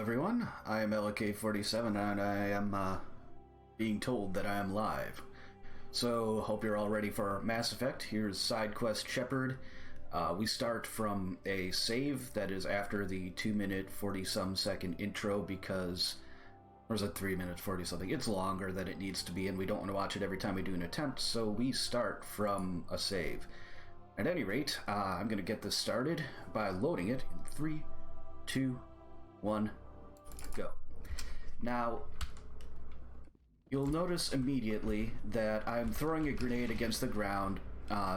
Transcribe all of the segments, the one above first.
everyone. I am AlecK47 and I am being told that I am live. So, hope you're all ready for Mass Effect. Here's side quest Shepard. We start from a save that is after the 2-minute 40-some second intro because... Or is it 3 minutes 40-something? It's longer than it needs to be and we don't want to watch it every time we do an attempt, so we start from a save. At any rate, I'm going to get this started by loading it in 3, 2, 1, go. Now, you'll notice immediately that I'm throwing a grenade against the ground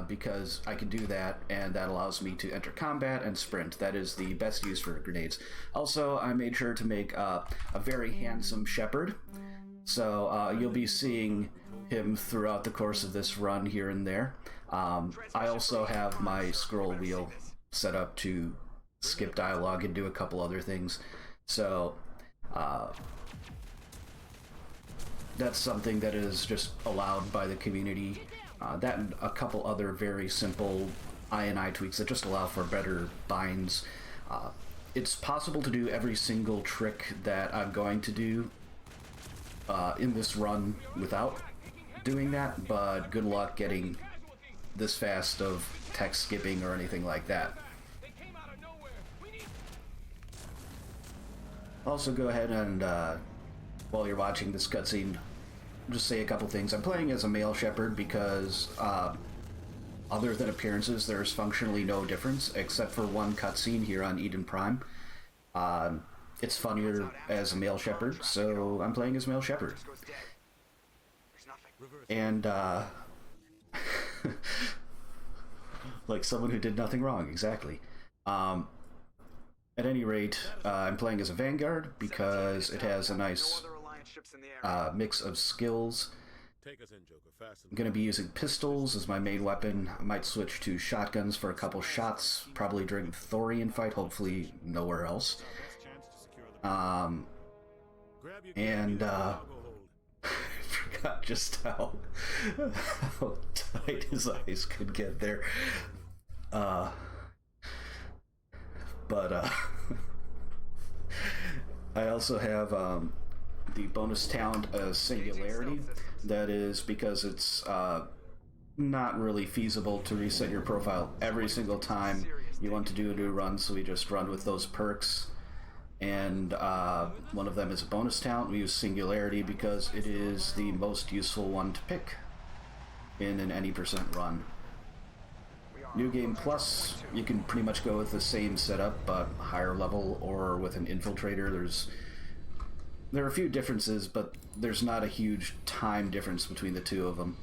because I can do that, and that allows me to enter combat and sprint. That is the best use for grenades. Also, I made sure to make a very handsome Shepard, so you'll be seeing him throughout the course of this run here and there. I also have my scroll wheel set up to skip dialogue and do a couple other things, so that's something that is just allowed by the community. That and a couple other very simple I tweaks that just allow for better binds. It's possible to do every single trick that I'm going to do in this run without doing that, but good luck getting this fast of text skipping or anything like that. Also, go ahead and, while you're watching this cutscene, just say a couple things. I'm playing as a male Shepard because, other than appearances, there's functionally no difference, except for one cutscene here on Eden Prime. It's funnier as a male Shepard, so I'm playing as male Shepard. And, like someone who did nothing wrong, exactly. At any rate, I'm playing as a Vanguard because it has a nice mix of skills. I'm going to be using pistols as my main weapon. I might switch to shotguns for a couple shots, probably during the Thorian fight, hopefully nowhere else. I forgot just how tight his eyes could get there. I also have the bonus talent Singularity. That is because it's not really feasible to reset your profile every single time you want to do a new run, so we just run with those perks. And one of them is a bonus talent. We use Singularity because it is the most useful one to pick in an any percent run. New Game Plus, you can pretty much go with the same setup, but higher level or with an infiltrator. There are a few differences, but there's not a huge time difference between the two of them.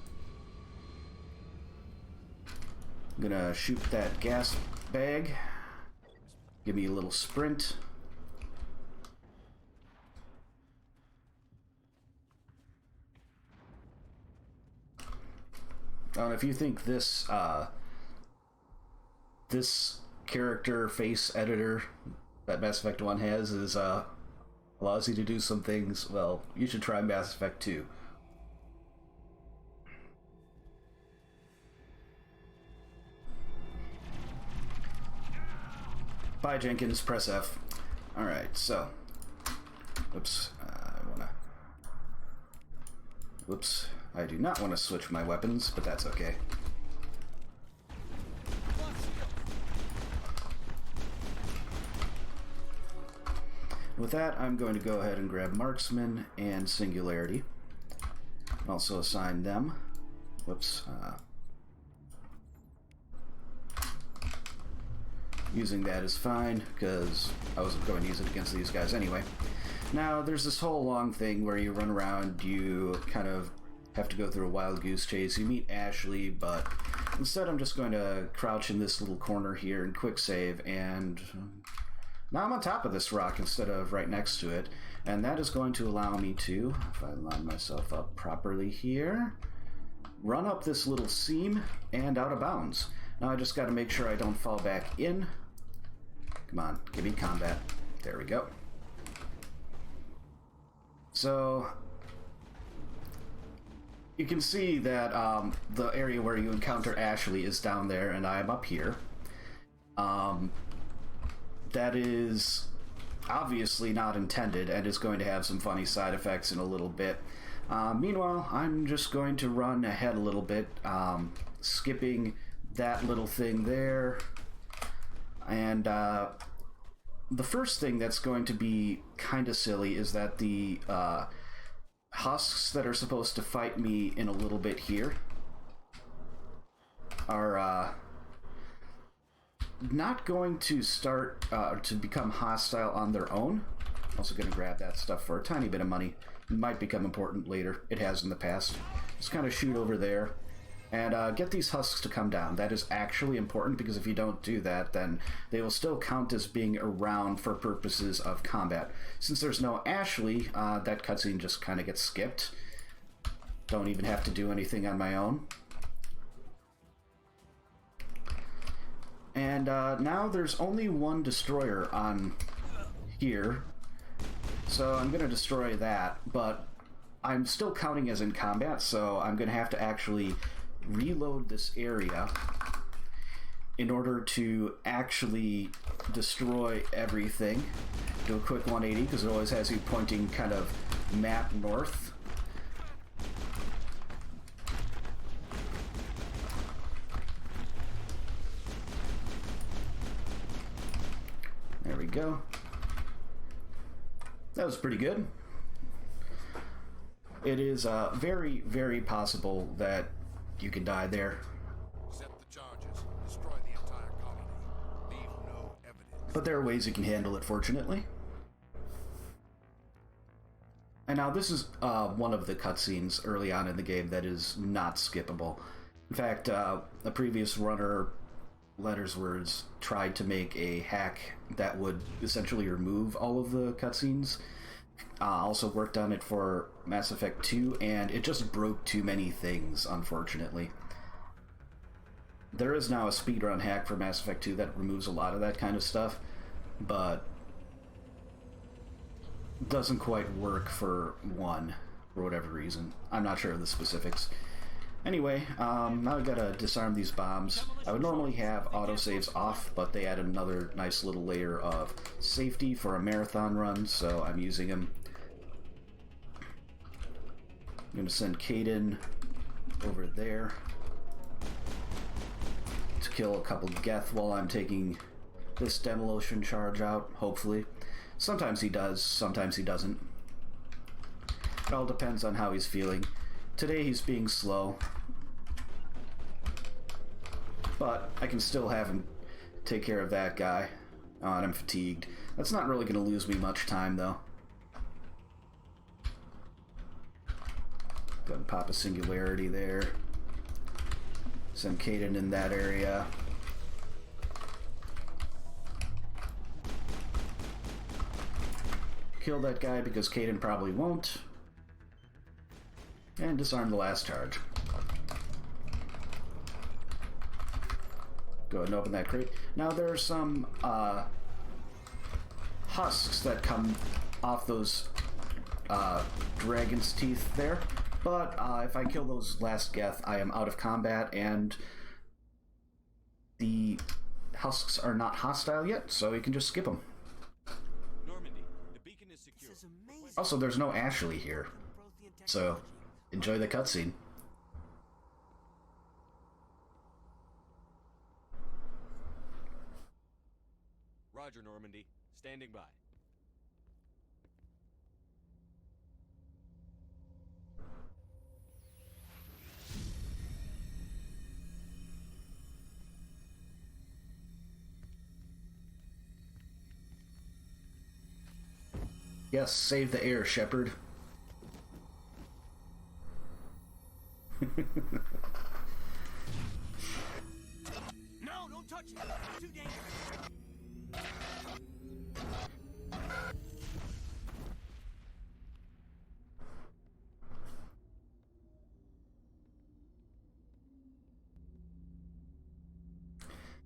I'm gonna shoot that gas bag. Give me a little sprint. If you think this this character face editor that Mass Effect 1 has is allows you to do some things, well, you should try Mass Effect 2. Bye, Jenkins. Press F. Alright, so... Whoops. Whoops. I do not want to switch my weapons, but that's okay. With that, I'm going to go ahead and grab Marksman and Singularity. Also assign them. Whoops. Using that is fine, because I wasn't going to use it against these guys anyway. Now, there's this whole long thing where you run around, you kind of have to go through a wild goose chase. You meet Ashley, but instead I'm just going to crouch in this little corner here and quick save, and now I'm on top of this rock instead of right next to it, and that is going to allow me to, if I line myself up properly here, run up this little seam and out of bounds. Now I just got to make sure I don't fall back in. Come on, give me combat. There we go. So you can see that the area where you encounter Ashley is down there, and I am up here. That is obviously not intended and is going to have some funny side effects in a little bit. Meanwhile, I'm just going to run ahead a little bit, skipping that little thing there. And the first thing that's going to be kind of silly is that the husks that are supposed to fight me in a little bit here are not going to start to become hostile on their own. Also going to grab that stuff for a tiny bit of money. It might become important later. It has in the past. Just kind of shoot over there and get these husks to come down. That is actually important, because if you don't do that, then they will still count as being around for purposes of combat. Since there's no Ashley, that cutscene just kind of gets skipped. Don't even have to do anything on my own. And now there's only one destroyer on here, so I'm going to destroy that, but I'm still counting as in combat, so I'm going to have to actually reload this area in order to actually destroy everything. Do a quick 180, because it always has you pointing kind of map north. There we go. That was pretty good. It is very, very possible that you can die there. Accept the charges. Destroy the entire colony. Leave no evidence. But there are ways you can handle it, fortunately. And now this is one of the cutscenes early on in the game that is not skippable. In fact, a previous runner, Letters Words, tried to make a hack that would essentially remove all of the cutscenes. Also worked on it for Mass Effect 2, and it just broke too many things, unfortunately. There is now a speedrun hack for Mass Effect 2 that removes a lot of that kind of stuff, but doesn't quite work for 1, for whatever reason. I'm not sure of the specifics. Anyway, now I've got to disarm these bombs. I would normally have autosaves off, but they added another nice little layer of safety for a marathon run, so I'm using them. I'm going to send Kaidan over there to kill a couple Geth while I'm taking this demolition charge out, hopefully. Sometimes he does, sometimes he doesn't. It all depends on how he's feeling. Today he's being slow, but I can still have him take care of that guy. Oh, and I'm fatigued. That's not really going to lose me much time, though. Go ahead and pop a singularity there. Send Kaidan in that area. Kill that guy because Kaidan probably won't. And disarm the last charge. Go ahead and open that crate. Now there are some husks that come off those dragon's teeth there. But if I kill those last Geth, I am out of combat, and the husks are not hostile yet, so you can just skip them. Normandy, the beacon is secure. Also, there's no Ashley here, so enjoy the cutscene. Roger, Normandy. Standing by. Yes, save the air, Shepard. No, don't touch it! It's too dangerous!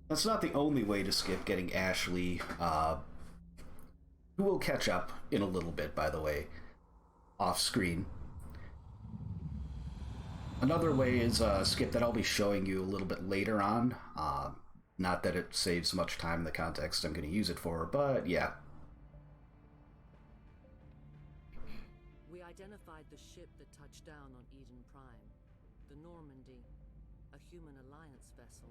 That's not the only way to skip getting Ashley, who will catch up in a little bit, by the way, off screen. Another way is a skip that I'll be showing you a little bit later on. Not that it saves much time in the context I'm going to use it for, but yeah. identified the ship that touched down on Eden Prime. The Normandy. A human alliance vessel.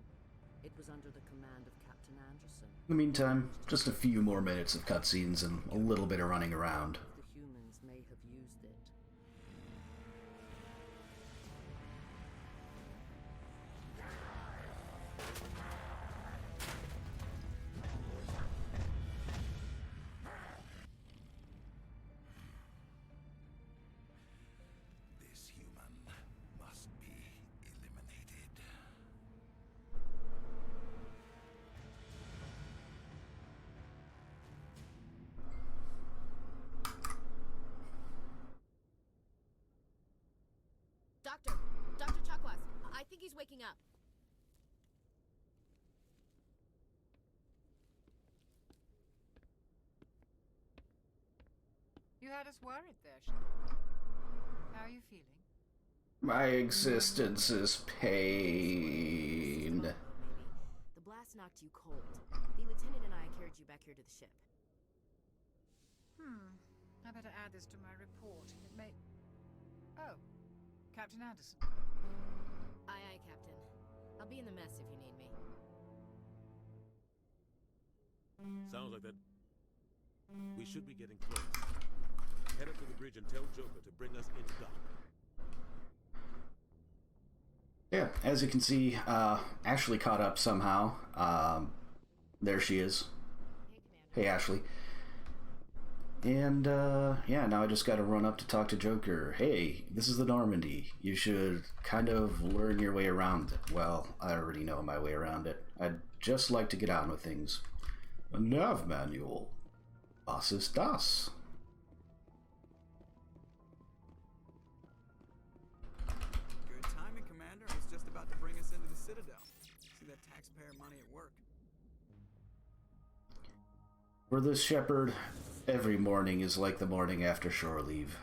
It was under the command of Captain Anderson. In the meantime, just a few more minutes of cutscenes and a little bit of running around. The humans may have used it. This human must be eliminated. Dr. Chakwas, I think he's waking up. You had us worried there, Shep. How are you feeling? My existence is pain. Maybe. The blast knocked you cold. The lieutenant and I carried you back here to the ship. I better add this to my report. It may... Oh, Captain Anderson. Aye, aye, Captain. I'll be in the mess if you need me. Sounds like that. We should be getting close. Head up to the bridge and tell Joker to bring us into dock. Yeah, as you can see, Ashley caught up somehow. There she is. Hey, Commander. Hey, Ashley. And, yeah, now I just gotta run up to talk to Joker. Hey, this is the Normandy. You should kind of learn your way around it. Well, I already know my way around it. I'd just like to get on with things. A nav manual. Was ist das? Good timing, Commander. I was just about to bring us into the Citadel. See that taxpayer money at work. For this shepherd, every morning is like the morning after shore leave.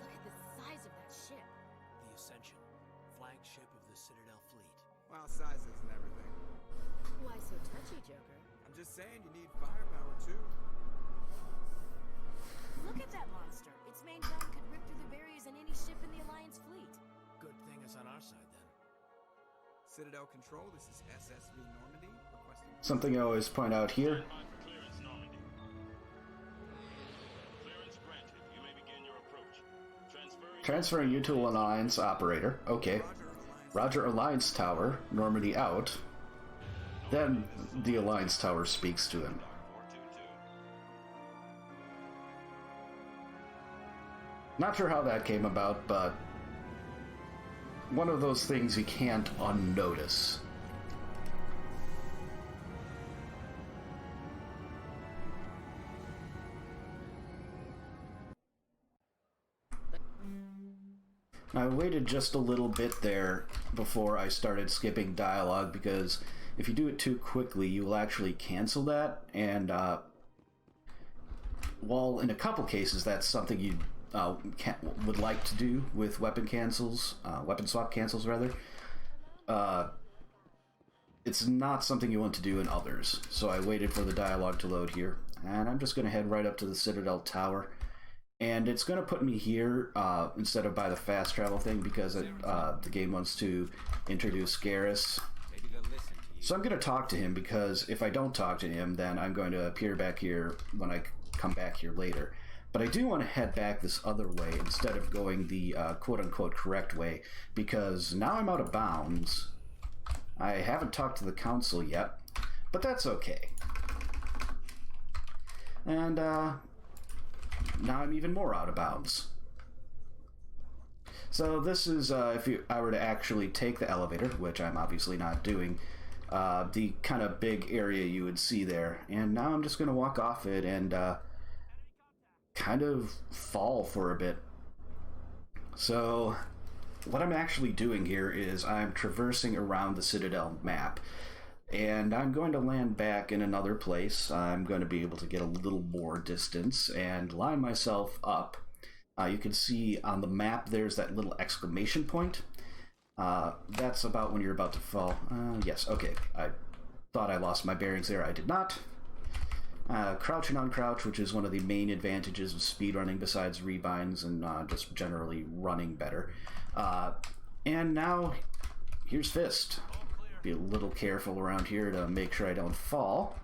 Look at the size of that ship. The Ascension, flagship of the Citadel fleet. Well, sizes and everything. Why so touchy, Joker? I'm just saying you need firepower, too. Look at that monster. Its main gun could rip through the barriers in any ship in the Alliance fleet. Good thing it's on our side then. Citadel Control, this is SSV Normandy, requesting... Something I always point out here. Stand by for clearance, Normandy. Clearance granted. You may begin your approach. Transferring you to Alliance operator. Okay. Roger, Alliance Tower. Normandy out. Then the Alliance Tower speaks to him. Not sure how that came about, but one of those things you can't unnotice. I waited just a little bit there before I started skipping dialogue, because if you do it too quickly, you will actually cancel that, and while in a couple cases that's something you would like to do with weapon swap cancels rather, it's not something you want to do in others. So I waited for the dialogue to load here, and I'm just going to head right up to the Citadel Tower. And it's going to put me here instead of by the fast travel thing, because the game wants to introduce Garrus. So I'm going to talk to him, because if I don't talk to him, then I'm going to appear back here when I come back here later. But I do want to head back this other way instead of going the quote-unquote correct way, because now I'm out of bounds. I haven't talked to the council yet, but that's okay. And now I'm even more out of bounds. So this is, if I were to actually take the elevator, which I'm obviously not doing, the kind of big area you would see there. And now I'm just going to walk off it and kind of fall for a bit. So what I'm actually doing here is I'm traversing around the Citadel map. And I'm going to land back in another place. I'm going to be able to get a little more distance and line myself up. You can see on the map there's that little exclamation point. That's about when you're about to fall. Yes, okay. I thought I lost my bearings there. I did not. Crouch and uncrouch, which is one of the main advantages of speedrunning besides rebinds and just generally running better. And now, here's Fist. Be a little careful around here to make sure I don't fall.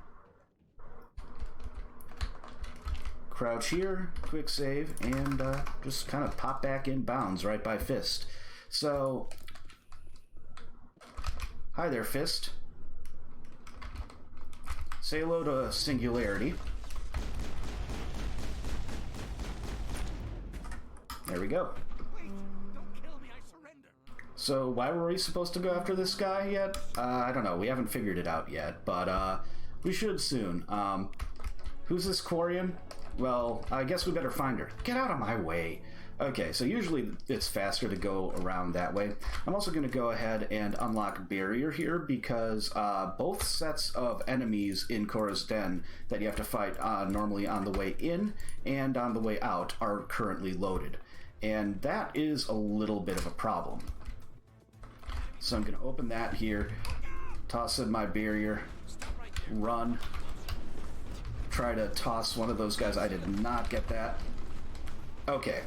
Crouch here, quick save, and just kind of pop back in bounds right by Fist. So, hi there, Fist. Say hello to Singularity. There we go. So why were we supposed to go after this guy yet? I don't know. We haven't figured it out yet, but we should soon. Who's this Quarian? Well, I guess we better find her. Get out of my way. Okay, so usually it's faster to go around that way. I'm also going to go ahead and unlock Barrier here because both sets of enemies in Korra's Den that you have to fight normally on the way in and on the way out are currently loaded. And that is a little bit of a problem. So I'm going to open that here, toss in my barrier, run, try to toss one of those guys. I did not get that. Okay,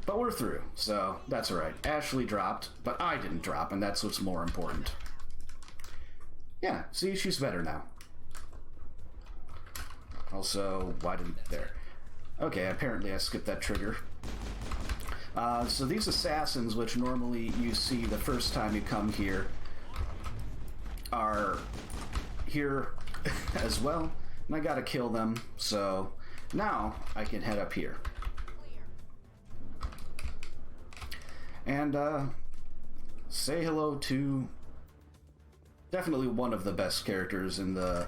but we're through, so that's alright. Ashley dropped, but I didn't drop, and that's what's more important. Yeah, see, she's better now. Also, why didn't... there. Okay, apparently I skipped that trigger. So these assassins, which normally you see the first time you come here, are here as well, and I gotta kill them, so now I can head up here. And say hello to definitely one of the best characters in the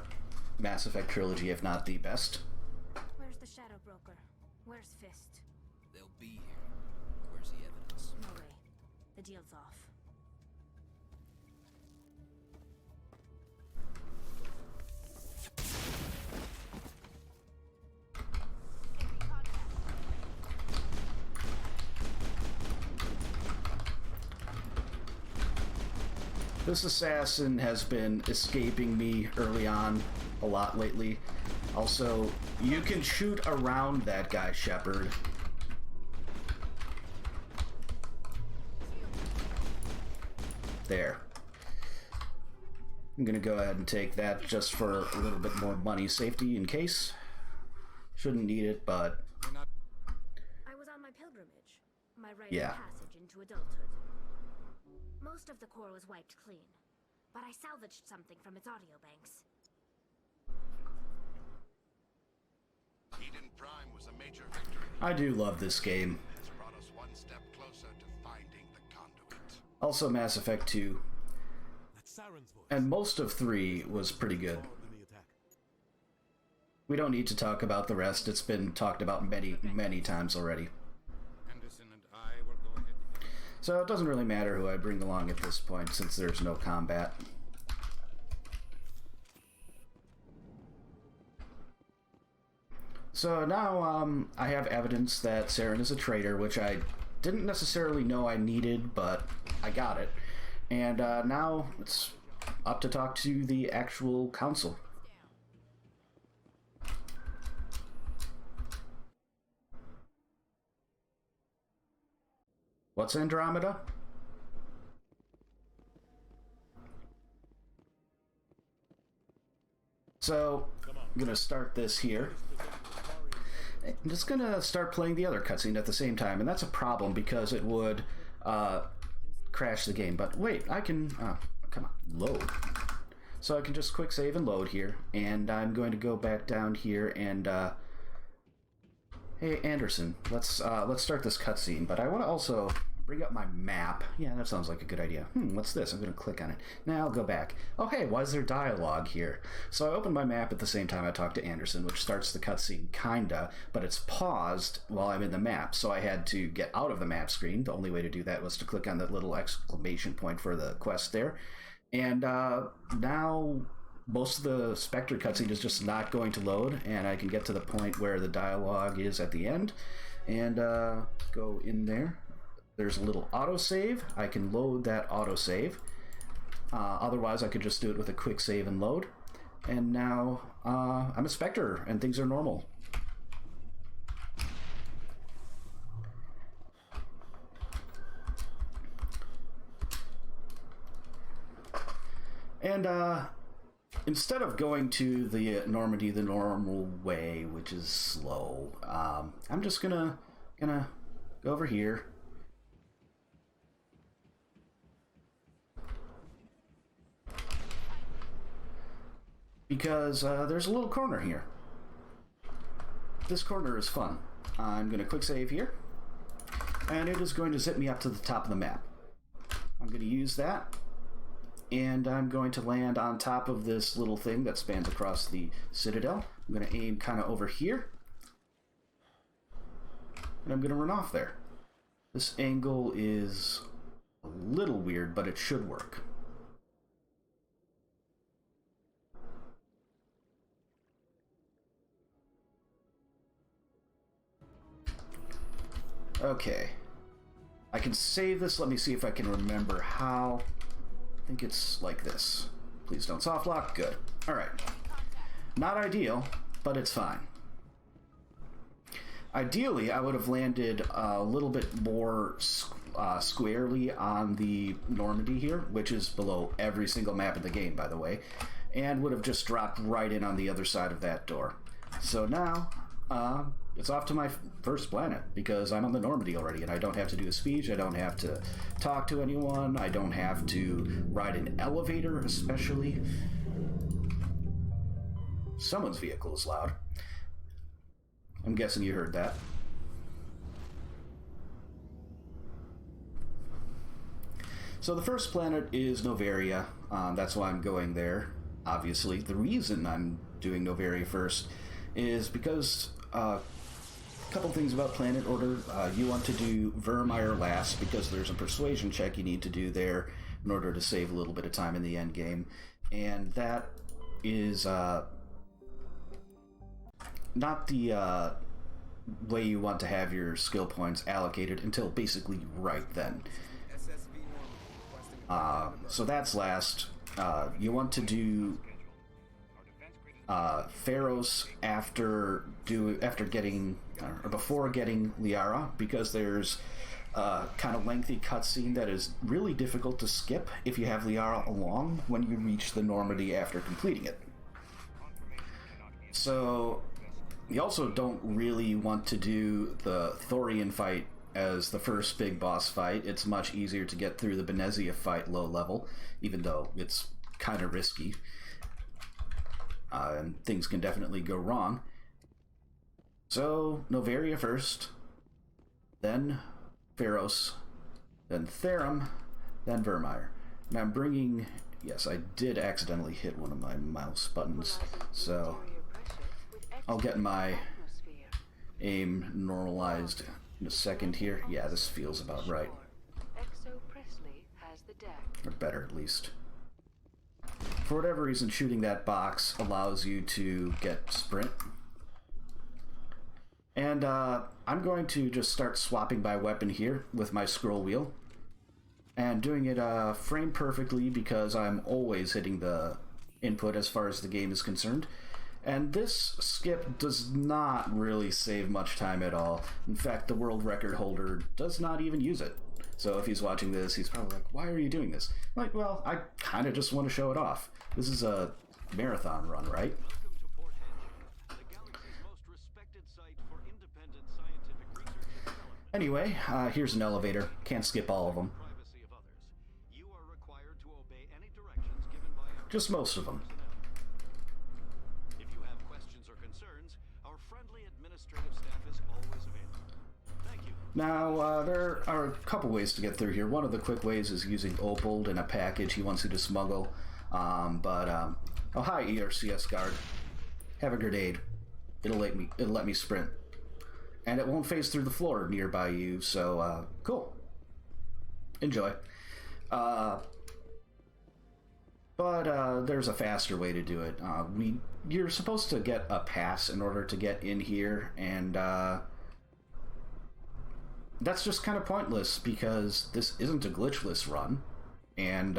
Mass Effect trilogy, if not the best. Where's the Shadow Broker? Where's Fist? They'll be here. Where's the evidence? No way. The deal's off. This assassin has been escaping me early on a lot lately. Also, you can shoot around that guy, Shepard. There. I'm gonna go ahead and take that just for a little bit more money safety in case. Shouldn't need it, but... I was on my pilgrimage. My rite Yeah. of passage into adulthood. Most of the core was wiped clean, but I salvaged something from its audio banks. Eden Prime was a major victory. I do love this game. It's brought us one step closer to finding the conduit. Also Mass Effect 2. That's Saren's voice. And most of 3 was pretty good. Enemy attack. We don't need to talk about the rest. It's been talked about many, many times already. Henderson and I will go ahead together. So it doesn't really matter who I bring along at this point since there's no combat. So now I have evidence that Saren is a traitor, which I didn't necessarily know I needed, but I got it. And now it's up to talk to the actual council. What's Andromeda? So, I'm gonna start this here. I'm just gonna start playing the other cutscene at the same time, and that's a problem because it would crash the game. But wait, I can, come on, load. So I can just quick save and load here, and I'm going to go back down here and, hey Anderson, let's start this cutscene. But I want to also bring up my map. Yeah, that sounds like a good idea. What's this? I'm going to click on it. Now I'll go back. Oh, hey, why is there dialogue here? So I open my map at the same time I talk to Anderson, which starts the cutscene, kinda, but it's paused while I'm in the map, so I had to get out of the map screen. The only way to do that was to click on that little exclamation point for the quest there. And now most of the Spectre cutscene is just not going to load, and I can get to the point where the dialogue is at the end, and go in there. There's a little autosave. I can load that autosave. Otherwise, I could just do it with a quick save and load. And now I'm a Spectre, and things are normal. And instead of going to the Normandy the normal way, which is slow, I'm just gonna go over here. Because there's a little corner here. This corner is fun. I'm going to quick save here, and it is going to zip me up to the top of the map. I'm going to use that, and I'm going to land on top of this little thing that spans across the citadel. I'm going to aim kind of over here, and I'm going to run off there. This angle is a little weird, but it should work. Okay. I can save this. Let me see if I can remember how. I think it's like this. Please don't soft lock. Good. Alright. Not ideal, but it's fine. Ideally, I would have landed a little bit more squarely on the Normandy here, which is below every single map in the game, by the way, and would have just dropped right in on the other side of that door. So now, it's off to my first planet, because I'm on the Normandy already, and I don't have to do a speech, I don't have to talk to anyone, I don't have to ride an elevator, especially. Someone's vehicle is loud. I'm guessing you heard that. So the first planet is Novaria. That's why I'm going there, obviously. The reason I'm doing Novaria first is because a couple things about planet order. You want to do Vermeer last because there's a persuasion check you need to do there in order to save a little bit of time in the end game, and that is not the way you want to have your skill points allocated until basically right then. So that's last. You want to do Pharos before getting Liara, because there's a kind of lengthy cutscene that is really difficult to skip if you have Liara along when you reach the Normandy after completing it. So you also don't really want to do the Thorian fight as the first big boss fight. It's much easier to get through the Benezia fight low level, even though it's kind of risky. And things can definitely go wrong. So, Novaria first, then Pharos, then Therum, then Vermeer. And I'm bringing... Yes, I did accidentally hit one of my mouse buttons, so I'll get my aim normalized in a second here. Yeah, this feels about right. Or better, at least. For whatever reason, shooting that box allows you to get sprint. And I'm going to just start swapping by weapon here with my scroll wheel. And doing it frame perfectly, because I'm always hitting the input as far as the game is concerned. And this skip does not really save much time at all. In fact, the world record holder does not even use it. So if he's watching this, he's probably like, why are you doing this? I'm like, well, I kind of just want to show it off. This is a marathon run, right? Anyway, here's an elevator. Can't skip all of them. Just most of them. If you have questions or concerns, our friendly administrative staff is always available. Thank you. Now, there are a couple ways to get through here. One of the quick ways is using Opold in a package he wants you to smuggle. Oh hi, ERCS guard. Have a grenade. It'll let me sprint. And it won't phase through the floor nearby you, so, cool. Enjoy. But there's a faster way to do it. You're supposed to get a pass in order to get in here, and, that's just kind of pointless, because this isn't a glitchless run. And,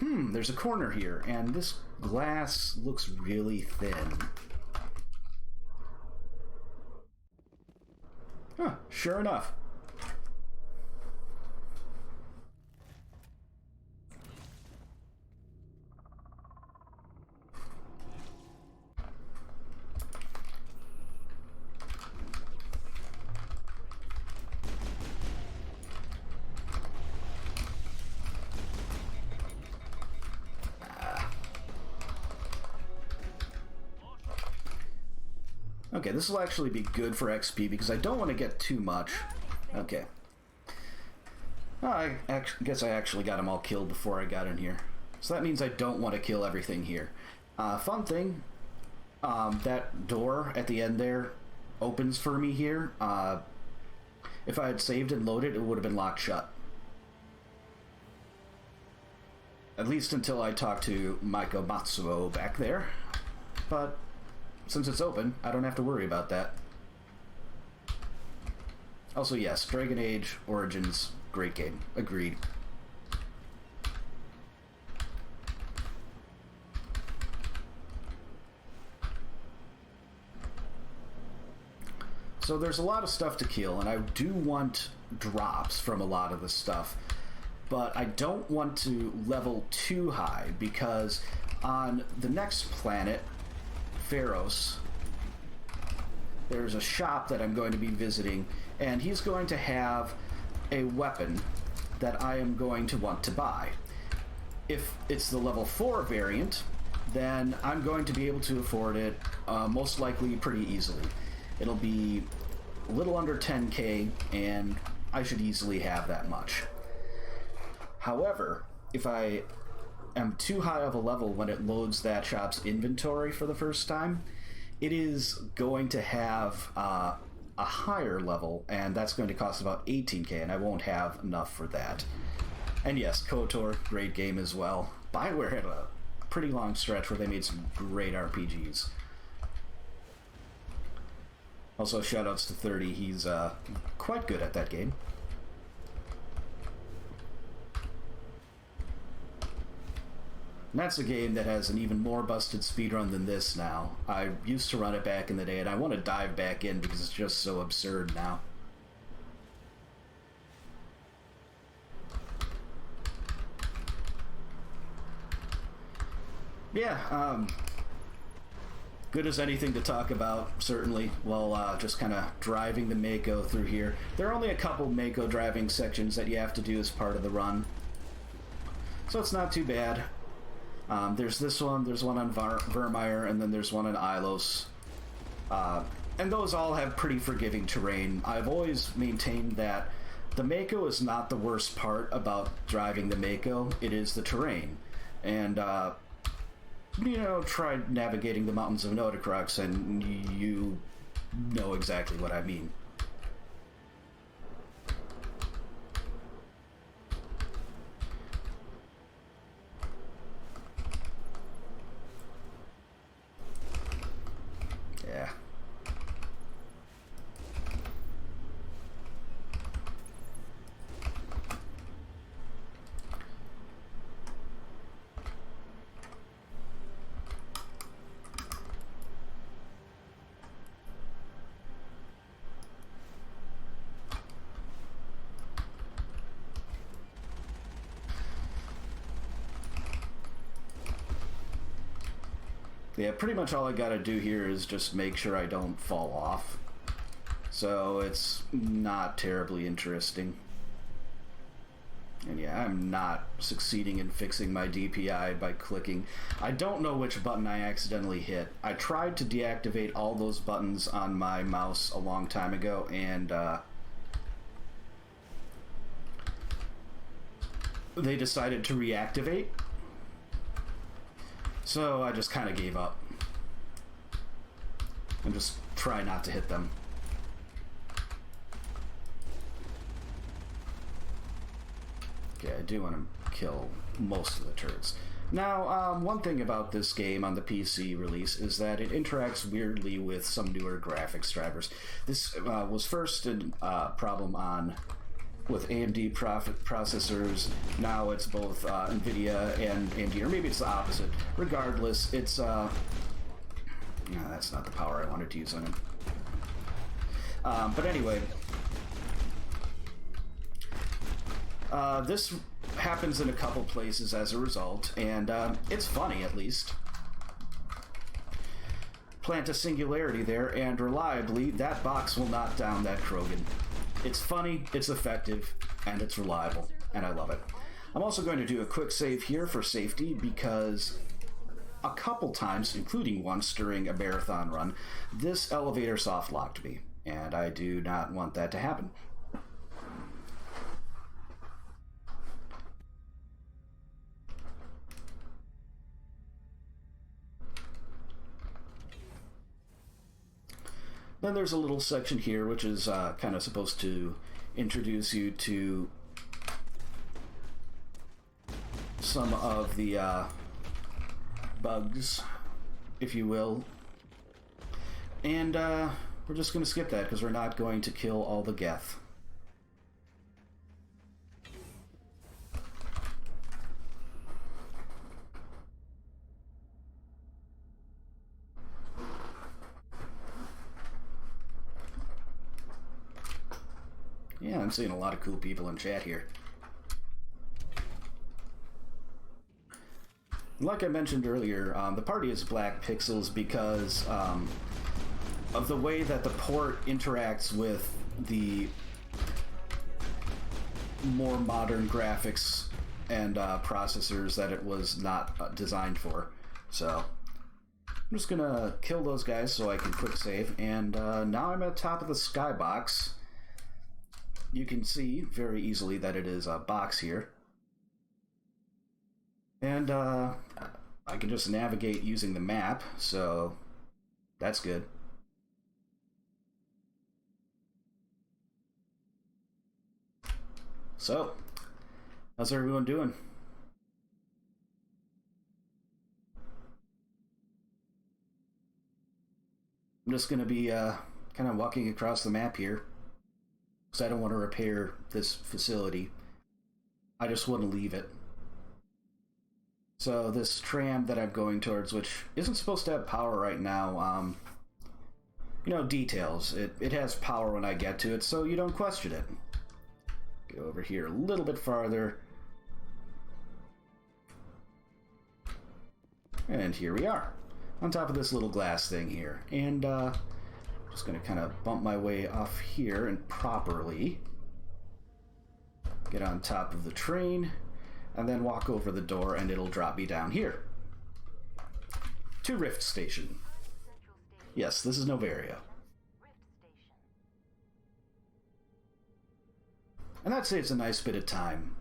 there's a corner here, and this glass looks really thin. Huh, sure enough. Okay, this will actually be good for XP because I don't want to get too much. Okay. I guess I actually got them all killed before I got in here. So that means I don't want to kill everything here. Fun thing, that door at the end there opens for me here. If I had saved and loaded, it would have been locked shut. At least until I talked to Maiko Matsuo back there. But since it's open, I don't have to worry about that. Also, yes, Dragon Age Origins, great game. Agreed. So there's a lot of stuff to kill, and I do want drops from a lot of the stuff. But I don't want to level too high, because on the next planet, Pharos, there's a shop that I'm going to be visiting, and he's going to have a weapon that I am going to want to buy. If it's the level 4 variant, then I'm going to be able to afford it most likely pretty easily. It'll be a little under 10k, and I should easily have that much. However, if I am too high of a level when it loads that shop's inventory for the first time, it is going to have a higher level, and that's going to cost about 18k, and I won't have enough for that. And yes, KOTOR, great game as well. BioWare had a pretty long stretch where they made some great RPGs. Also, shoutouts to 30, he's quite good at that game. And that's a game that has an even more busted speedrun than this now. I used to run it back in the day, and I want to dive back in because it's just so absurd now. Yeah, good as anything to talk about, certainly, while just kind of driving the Mako through here. There are only a couple Mako driving sections that you have to do as part of the run, so it's not too bad. There's this one, there's one on Vermeer, and then there's one on Ilos. And those all have pretty forgiving terrain. I've always maintained that the Mako is not the worst part about driving the Mako, it is the terrain. And, try navigating the mountains of Notocrux, and you know exactly what I mean. Yeah. Yeah, pretty much all I gotta do here is just make sure I don't fall off. So it's not terribly interesting. And yeah, I'm not succeeding in fixing my DPI by clicking. I don't know which button I accidentally hit. I tried to deactivate all those buttons on my mouse a long time ago, and they decided to reactivate. So I just kind of gave up. And just try not to hit them. Okay, I do want to kill most of the turrets. Now, one thing about this game on the PC release is that it interacts weirdly with some newer graphics drivers. This was first a problem with AMD processors. Now it's both NVIDIA and AMD, or maybe it's the opposite. Regardless, it's... no, that's not the power I wanted to use on him. But anyway... this happens in a couple places as a result, and it's funny, at least. Plant a singularity there, and reliably, that box will knock down that Krogan. It's funny, it's effective, and it's reliable, and I love it. I'm also going to do a quick save here for safety, because a couple times, including once during a marathon run, this elevator soft-locked me, and I do not want that to happen. Then there's a little section here which is kind of supposed to introduce you to some of the bugs, if you will. And we're just going to skip that because we're not going to kill all the Geth. Yeah, I'm seeing a lot of cool people in chat here. Like I mentioned earlier, the party is black pixels because of the way that the port interacts with the more modern graphics and processors that it was not designed for. So I'm just gonna kill those guys so I can quick save, and now I'm at the top of the skybox. You can see very easily that it is a box here. And I can just navigate using the map, so that's good. So, how's everyone doing? I'm just going to be kind of walking across the map here. Because I don't want to repair this facility. I just want to leave it. So this tram that I'm going towards, which isn't supposed to have power right now, you know, details. It has power when I get to it, so you don't question it. Go over here a little bit farther. And here we are. On top of this little glass thing here. And, just going to kind of bump my way off here and properly get on top of the train and then walk over the door and it'll drop me down here to Rift Station. Yes, this is Novaria. And that saves a nice bit of time.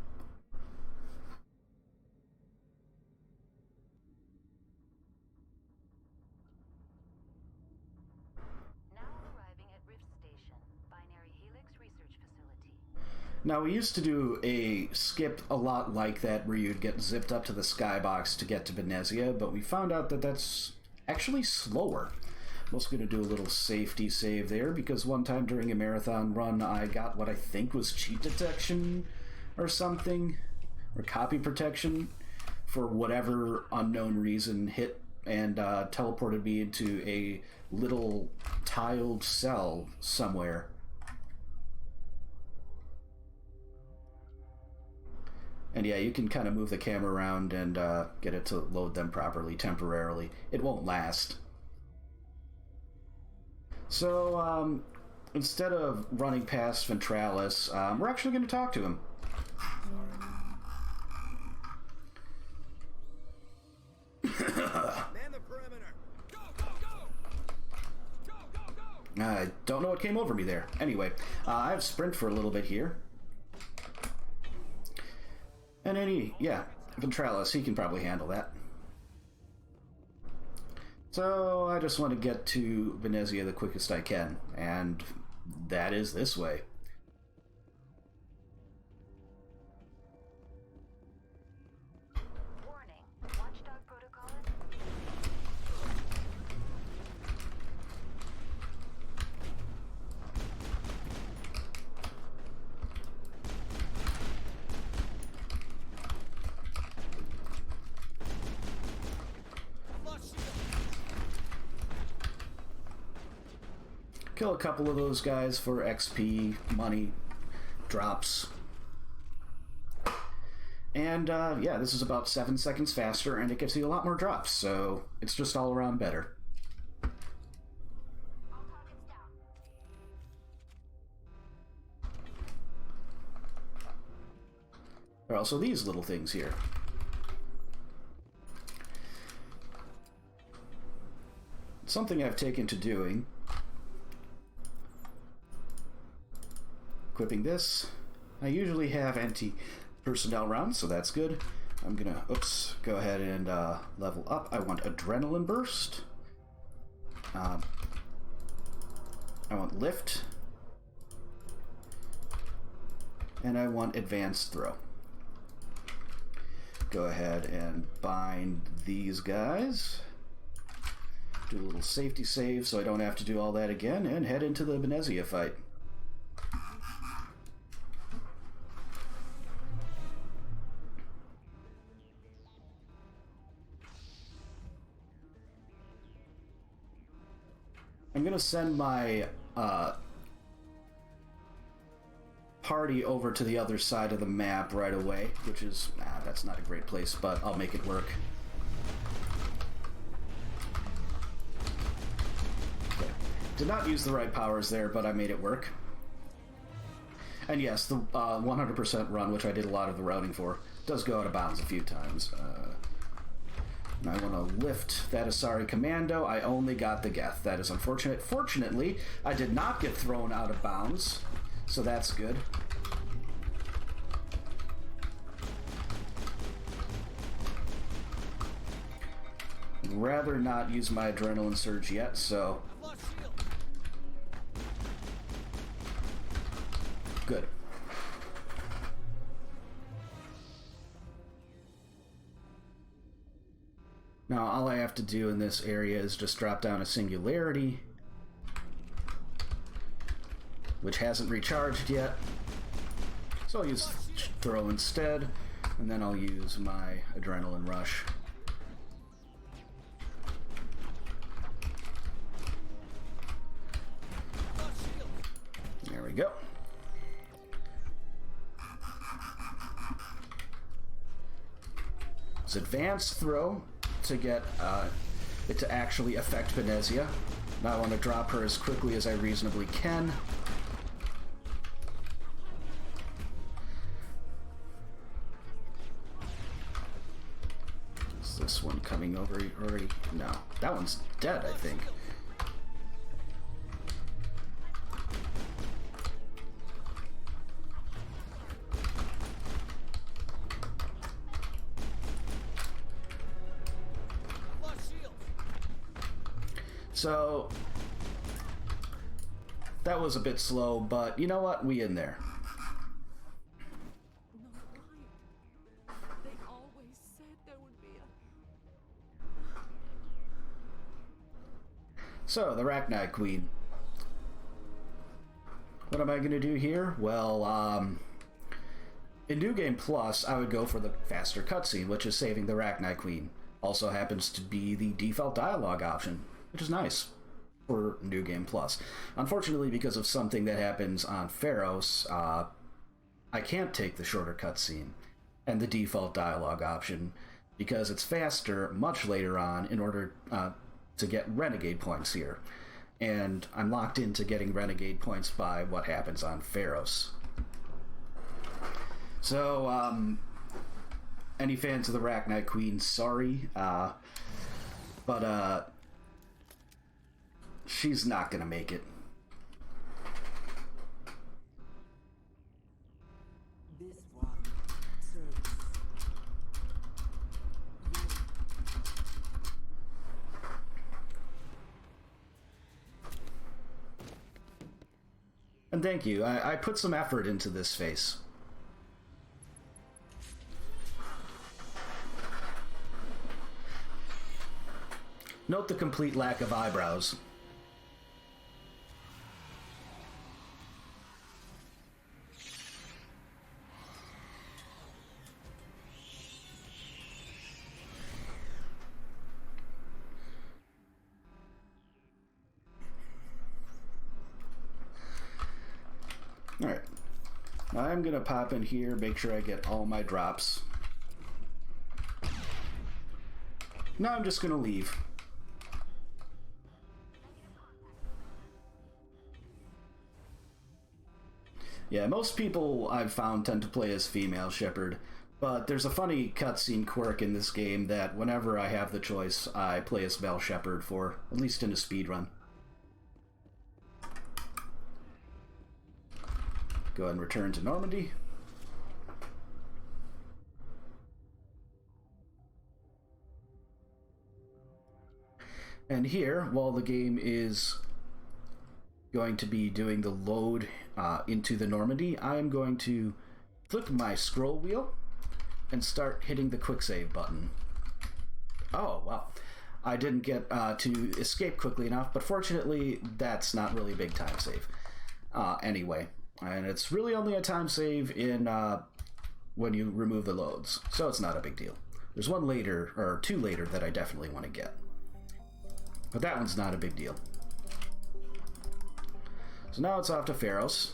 Now, we used to do a skip a lot like that where you'd get zipped up to the skybox to get to Venezia, but we found out that that's actually slower. I'm also going to do a little safety save there because one time during a marathon run I got what I think was cheat detection or something, or copy protection, for whatever unknown reason, hit and teleported me into a little tiled cell somewhere. And yeah, you can kind of move the camera around and get it to load them properly temporarily. It won't last. So, instead of running past Ventralis, we're actually going to talk to him. Man the perimeter. Go, go, go! Go, go, go! I don't know what came over me there. Anyway, I have sprint for a little bit here. And any, yeah, Ventralis, he can probably handle that. So I just want to get to Venezia the quickest I can, and that is this way. Warning. Watchdog protocol. Kill a couple of those guys for XP, money, drops. And yeah, this is about 7 seconds faster, and it gives you a lot more drops, so it's just all around better. There are also these little things here. Something I've taken to doing. Equipping this. I usually have anti-personnel rounds, so that's good. I'm gonna, go ahead and level up. I want Adrenaline Burst. I want Lift. And I want Advanced Throw. Go ahead and bind these guys. Do a little safety save so I don't have to do all that again, and head into the Venezia fight. I'm gonna send my party over to the other side of the map right away, which is, that's not a great place, but I'll make it work. Okay. Did not use the right powers there, but I made it work. And yes, the 100% run, which I did a lot of the routing for, does go out of bounds a few times. I want to lift that Asari Commando. I only got the Geth. That is unfortunate. Fortunately, I did not get thrown out of bounds, so that's good. I'd rather not use my Adrenaline Surge yet, so... Good. Now, all I have to do in this area is just drop down a Singularity, which hasn't recharged yet. So I'll use Throw instead, and then I'll use my Adrenaline Rush. There we go. It's Advanced Throw to get it to actually affect Venezia. Now I want to drop her as quickly as I reasonably can. Is this one coming over already? No. That one's dead, I think. So, that was a bit slow, but you know what? We in there. No, why? They always said there would be a... So, the Arachnid Queen. What am I going to do here? Well, in New Game Plus, I would go for the faster cutscene, which is saving the Arachnid Queen. Also happens to be the default dialogue option, which is nice for New Game Plus. Unfortunately, because of something that happens on Pharos, I can't take the shorter cutscene and the default dialogue option because it's faster much later on in order to get Renegade points here. And I'm locked into getting Renegade points by what happens on Pharos. So, any fans of the Arachnid Queen, sorry, but she's not gonna make it. This one serves And thank you. I put some effort into this face. Note the complete lack of eyebrows. Alright. I'm gonna pop in here, make sure I get all my drops. Now I'm just gonna leave. Yeah, most people I've found tend to play as female Shepard, but there's a funny cutscene quirk in this game that whenever I have the choice, I play as male Shepard for, at least in a speedrun. Go ahead and return to Normandy. And here, while the game is going to be doing the load into the Normandy, I am going to flick my scroll wheel and start hitting the quick save button. Oh, well, I didn't get to escape quickly enough, but fortunately that's not really a big time save. Anyway, and it's really only a time save in when you remove the loads, so it's not a big deal. There's one later, or two later, that I definitely want to get. But that one's not a big deal. So now it's off to Pharos.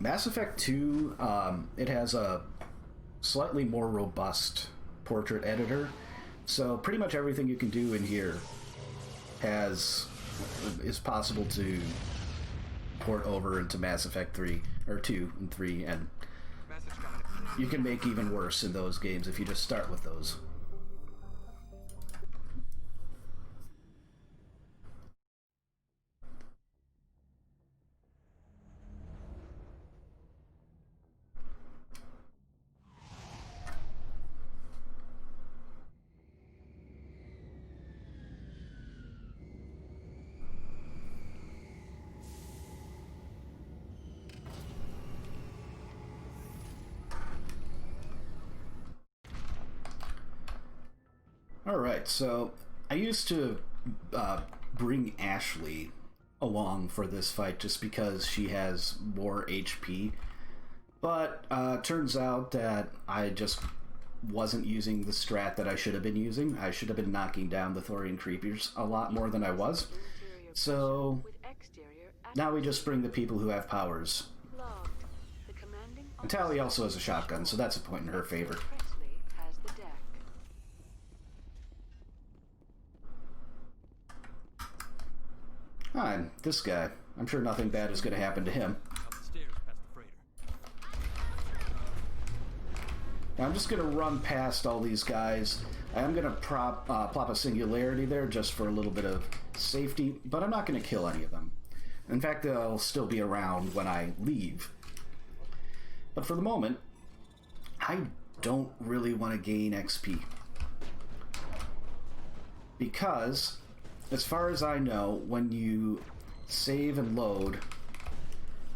Mass Effect 2, it has a slightly more robust portrait editor, so pretty much everything you can do in here is possible to port over into Mass Effect 3, or 2 and 3, and you can make even worse in those games if you just start with those. Alright, so I used to bring Ashley along for this fight just because she has more HP, but turns out that I just wasn't using the strat that I should have been using. I should have been knocking down the Thorian creepers a lot more than I was. So now we just bring the people who have powers. And Tali also has a shotgun, so that's a point in her favor. Ah, and this guy. I'm sure nothing bad is going to happen to him. Now I'm just going to run past all these guys. I am going to plop a singularity there just for a little bit of safety, but I'm not going to kill any of them. In fact, they'll still be around when I leave. But for the moment, I don't really want to gain XP. Because, as far as I know, when you save and load,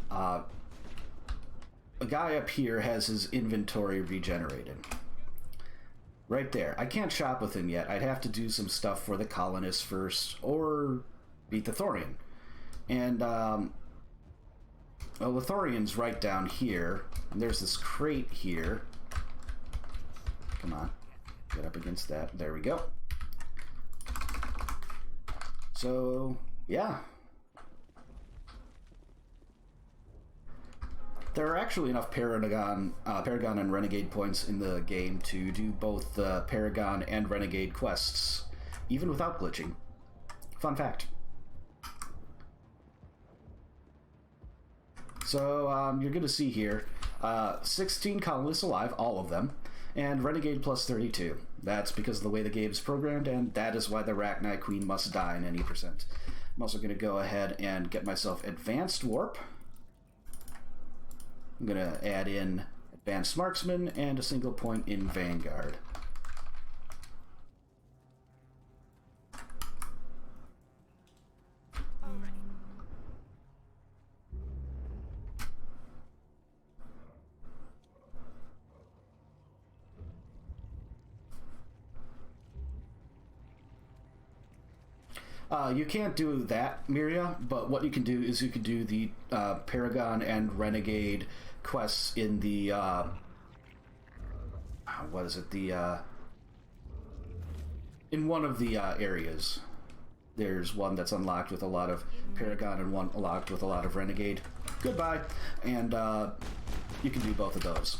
a guy up here has his inventory regenerated. Right there. I can't shop with him yet. I'd have to do some stuff for the colonists first, or beat the Thorian. And, well, the Thorian's right down here. And there's this crate here. Come on. Get up against that. There we go. So, yeah. There are actually enough Paragon and Renegade points in the game to do both the Paragon and Renegade quests, even without glitching. Fun fact. So, you're going to see here, 16 colonists alive, all of them, and Renegade plus 32. That's because of the way the game is programmed, and that is why the Rachni Queen must die in any percent. I'm also going to go ahead and get myself Advanced Warp. I'm going to add in advanced marksman, and a single point in Vanguard. You can't do that, Miria, but what you can do is you can do the Paragon and Renegade quests in the, what is it, the, in one of the areas. There's one that's unlocked with a lot of Paragon and one unlocked with a lot of Renegade. Goodbye. And you can do both of those.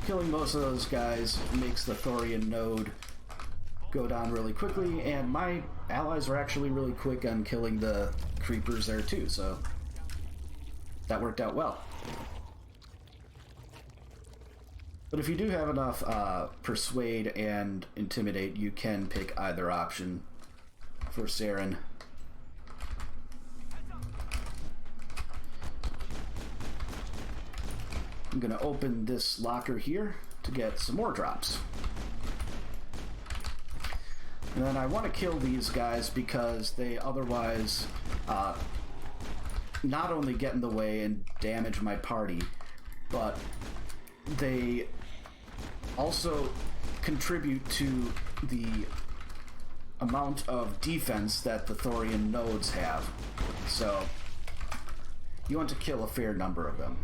Killing most of those guys makes the Thorian node go down really quickly, and my allies are actually really quick on killing the creepers there too, so that worked out well. But if you do have enough Persuade and Intimidate, you can pick either option for Saren. I'm gonna open this locker here to get some more drops. And then I want to kill these guys because they otherwise not only get in the way and damage my party, but they also contribute to the amount of defense that the Thorian nodes have. So you want to kill a fair number of them.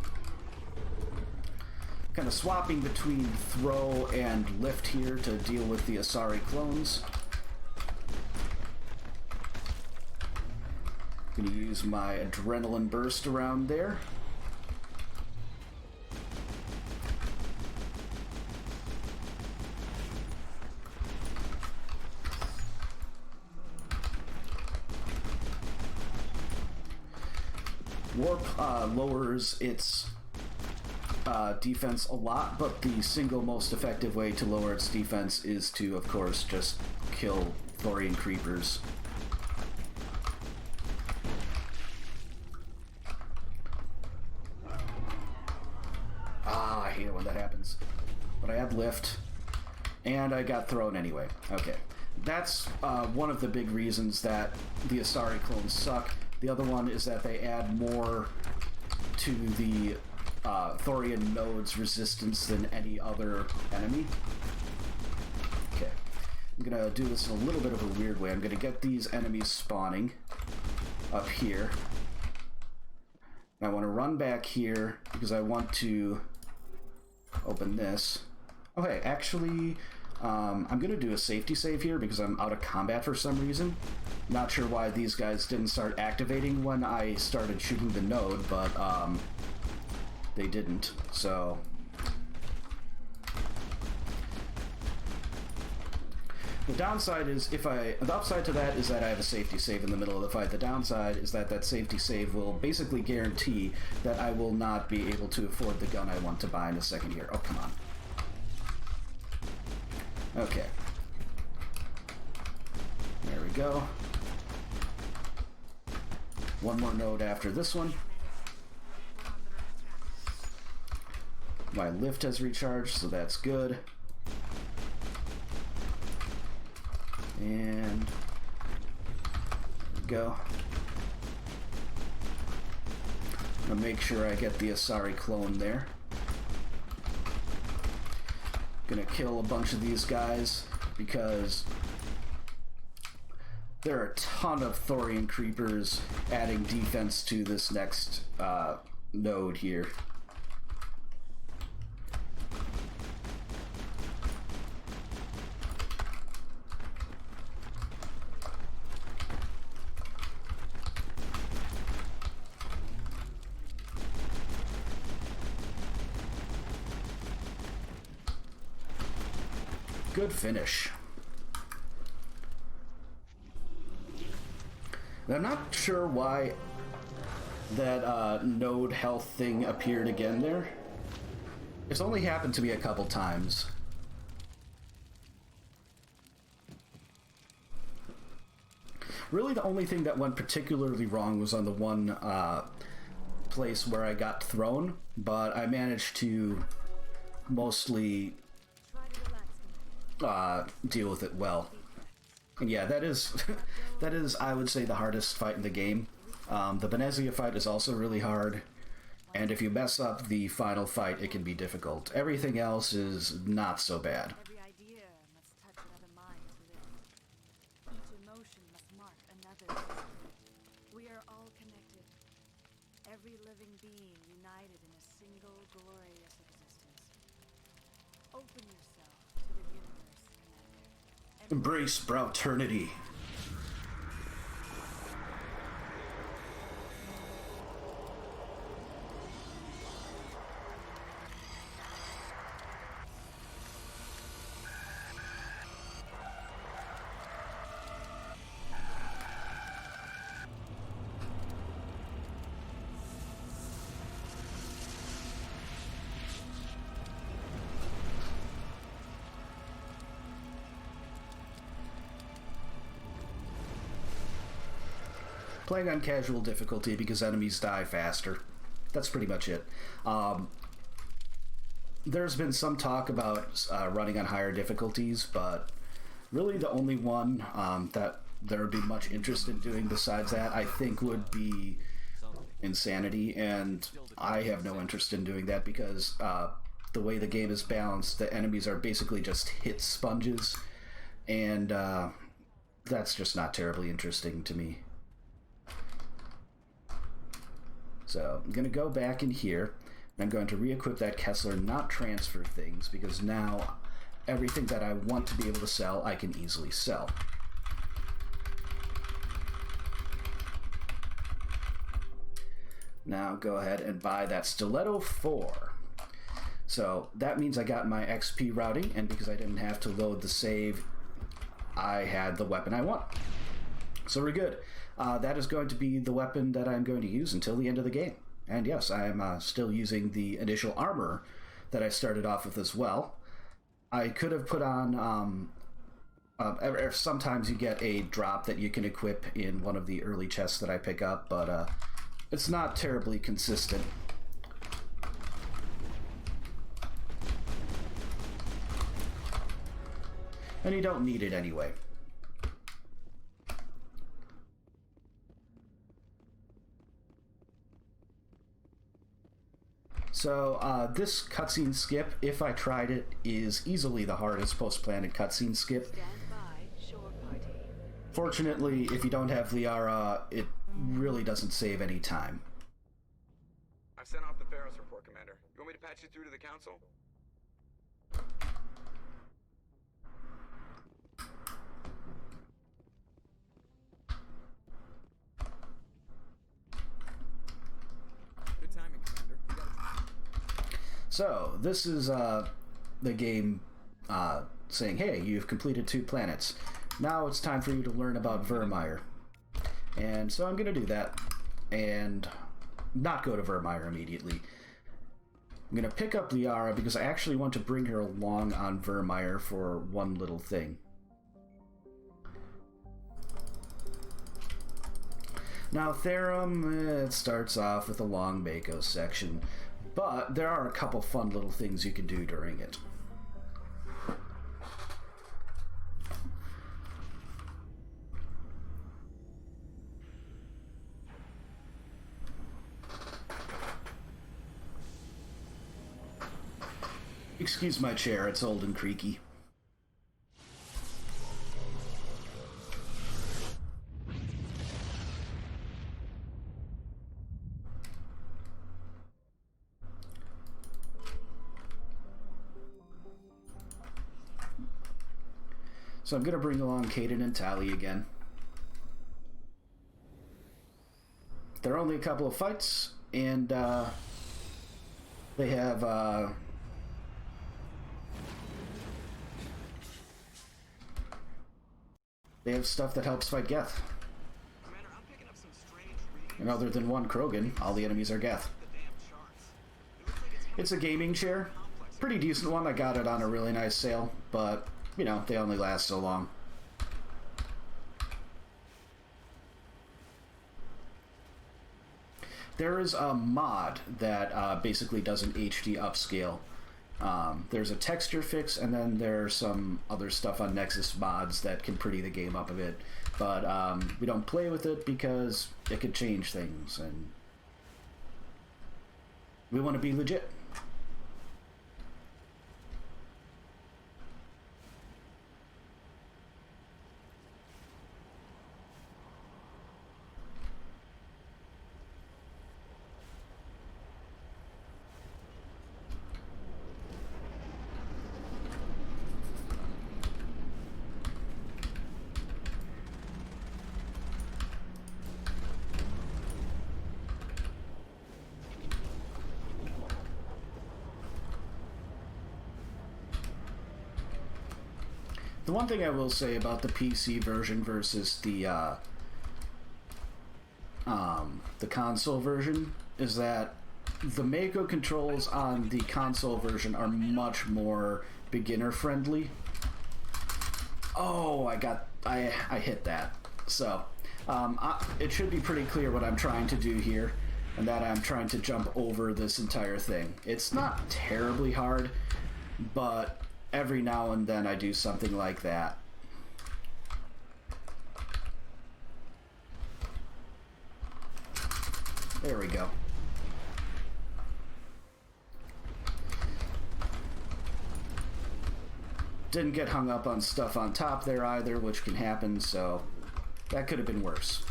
Kind of swapping between throw and lift here to deal with the Asari clones. Gonna use my adrenaline burst around there. Warp lowers its defense a lot, but the single most effective way to lower its defense is to, of course, just kill Thorian creepers. I hate it when that happens. But I had lift, and I got thrown anyway. Okay. That's one of the big reasons that the Asari clones suck. The other one is that they add more to the Thorian node's resistance than any other enemy. Okay. I'm gonna do this in a little bit of a weird way. I'm gonna get these enemies spawning up here. I want to run back here because I want to open this. Oh hey, actually, I'm going to do a safety save here because I'm out of combat for some reason. Not sure why these guys didn't start activating when I started shooting the node, but they didn't, so... The downside is the upside to that is that I have a safety save in the middle of the fight. The downside is that that safety save will basically guarantee that I will not be able to afford the gun I want to buy in a second here. Oh, come on. Okay. There we go. One more node after this one. My lift has recharged, so that's good. And there we go. I'm gonna make sure I get the Asari clone there. Gonna kill a bunch of these guys because there are a ton of Thorian creepers adding defense to this next node here. Good finish. And I'm not sure why that node health thing appeared again there. It's only happened to me a couple times. Really, the only thing that went particularly wrong was on the one place where I got thrown, but I managed to mostly deal with it well. And yeah, that is, that is, I would say, the hardest fight in the game. The Benezia fight is also really hard, and if you mess up the final fight, it can be difficult. Everything else is not so bad. Every idea must touch another mind to live. Each emotion must mark another. We are all connected. Every living being united in a single glorious existence. Open yourself to the universe, Commander. Embrace Brouternity. Playing on casual difficulty because enemies die faster. That's pretty much it. There's been some talk about running on higher difficulties, but really the only one that there would be much interest in doing besides that, I think, would be Insanity, and I have no interest in doing that because the way the game is balanced, the enemies are basically just hit sponges, and that's just not terribly interesting to me. So I'm going to go back in here, and I'm going to re-equip that Kessler, not transfer things, because now everything that I want to be able to sell, I can easily sell. Now go ahead and buy that Stiletto 4. So that means I got my XP routing, and because I didn't have to load the save, I had the weapon I want. So we're good. That is going to be the weapon that I'm going to use until the end of the game. And yes, I am still using the initial armor that I started off with as well. I could have put on... sometimes you get a drop that you can equip in one of the early chests that I pick up, but it's not terribly consistent. And you don't need it anyway. So this cutscene skip, if I tried it, is easily the hardest post-planted cutscene skip. Fortunately, if you don't have Liara, it really doesn't save any time. I've sent off the Pharaoh's report, Commander. You want me to patch you through to the Council? Good timing, Commander. You got it. So, this is the game saying, hey, you've completed 2 planets. Now it's time for you to learn about Vermeer. And so I'm going to do that, and not go to Vermeer immediately. I'm going to pick up Liara because I actually want to bring her along on Vermeer for one little thing. Now, Therum, it starts off with a long Mako section, but there are a couple fun little things you can do during it. Excuse my chair, it's old and creaky. So I'm going to bring along Caden and Tally again. There are only a couple of fights, and they have stuff that helps fight Geth. Commander, I'm picking up some strange And other than one Krogan, all the enemies are Geth. It's a gaming chair. Pretty decent one. I got it on a really nice sale, but, you know, they only last so long. There is a mod that basically does an HD upscale. There's a texture fix, and then there's some other stuff on Nexus mods that can pretty the game up a bit. But we don't play with it because it could change things, and we want to be legit. The one thing I will say about the PC version versus the console version is that the Mako controls on the console version are much more beginner friendly. Oh, I hit that. So it should be pretty clear what I'm trying to do here, and that I'm trying to jump over this entire thing. It's not terribly hard, but every now and then I do something like that. There we go. Didn't get hung up on stuff on top there either, which can happen, so that could have been worse.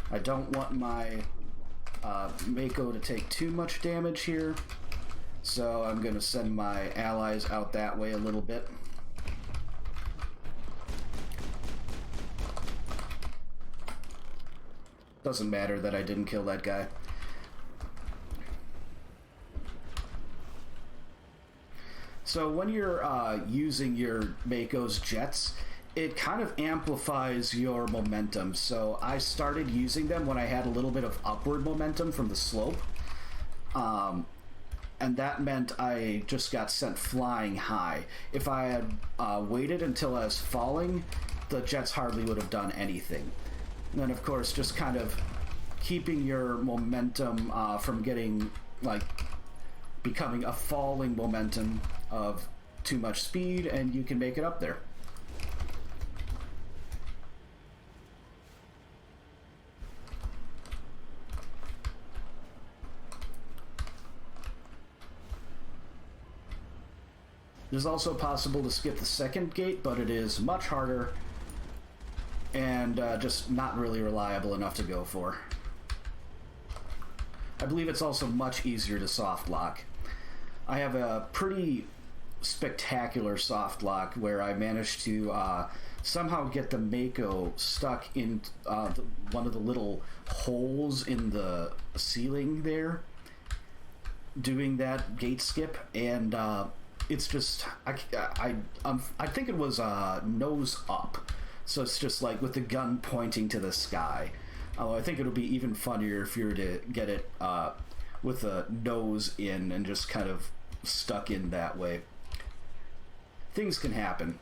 I don't want my Mako to take too much damage here, so I'm going to send my allies out that way a little bit. Doesn't matter that I didn't kill that guy. So when you're using your Mako's jets, it kind of amplifies your momentum. So I started using them when I had a little bit of upward momentum from the slope. And that meant I just got sent flying high. If I had waited until I was falling, the jets hardly would have done anything. And then, of course, just kind of keeping your momentum from getting, like, becoming a falling momentum of too much speed, and you can make it up there. It is also possible to skip the second gate, but it is much harder and just not really reliable enough to go for. I believe it's also much easier to soft lock. I have a pretty spectacular soft lock where I managed to somehow get the Mako stuck in one of the little holes in the ceiling there, doing that gate skip, and it's just I think it was nose up, so it's just like with the gun pointing to the sky. Although I think it'll be even funnier if you were to get it with the nose in and just kind of stuck in that way. Things can happen.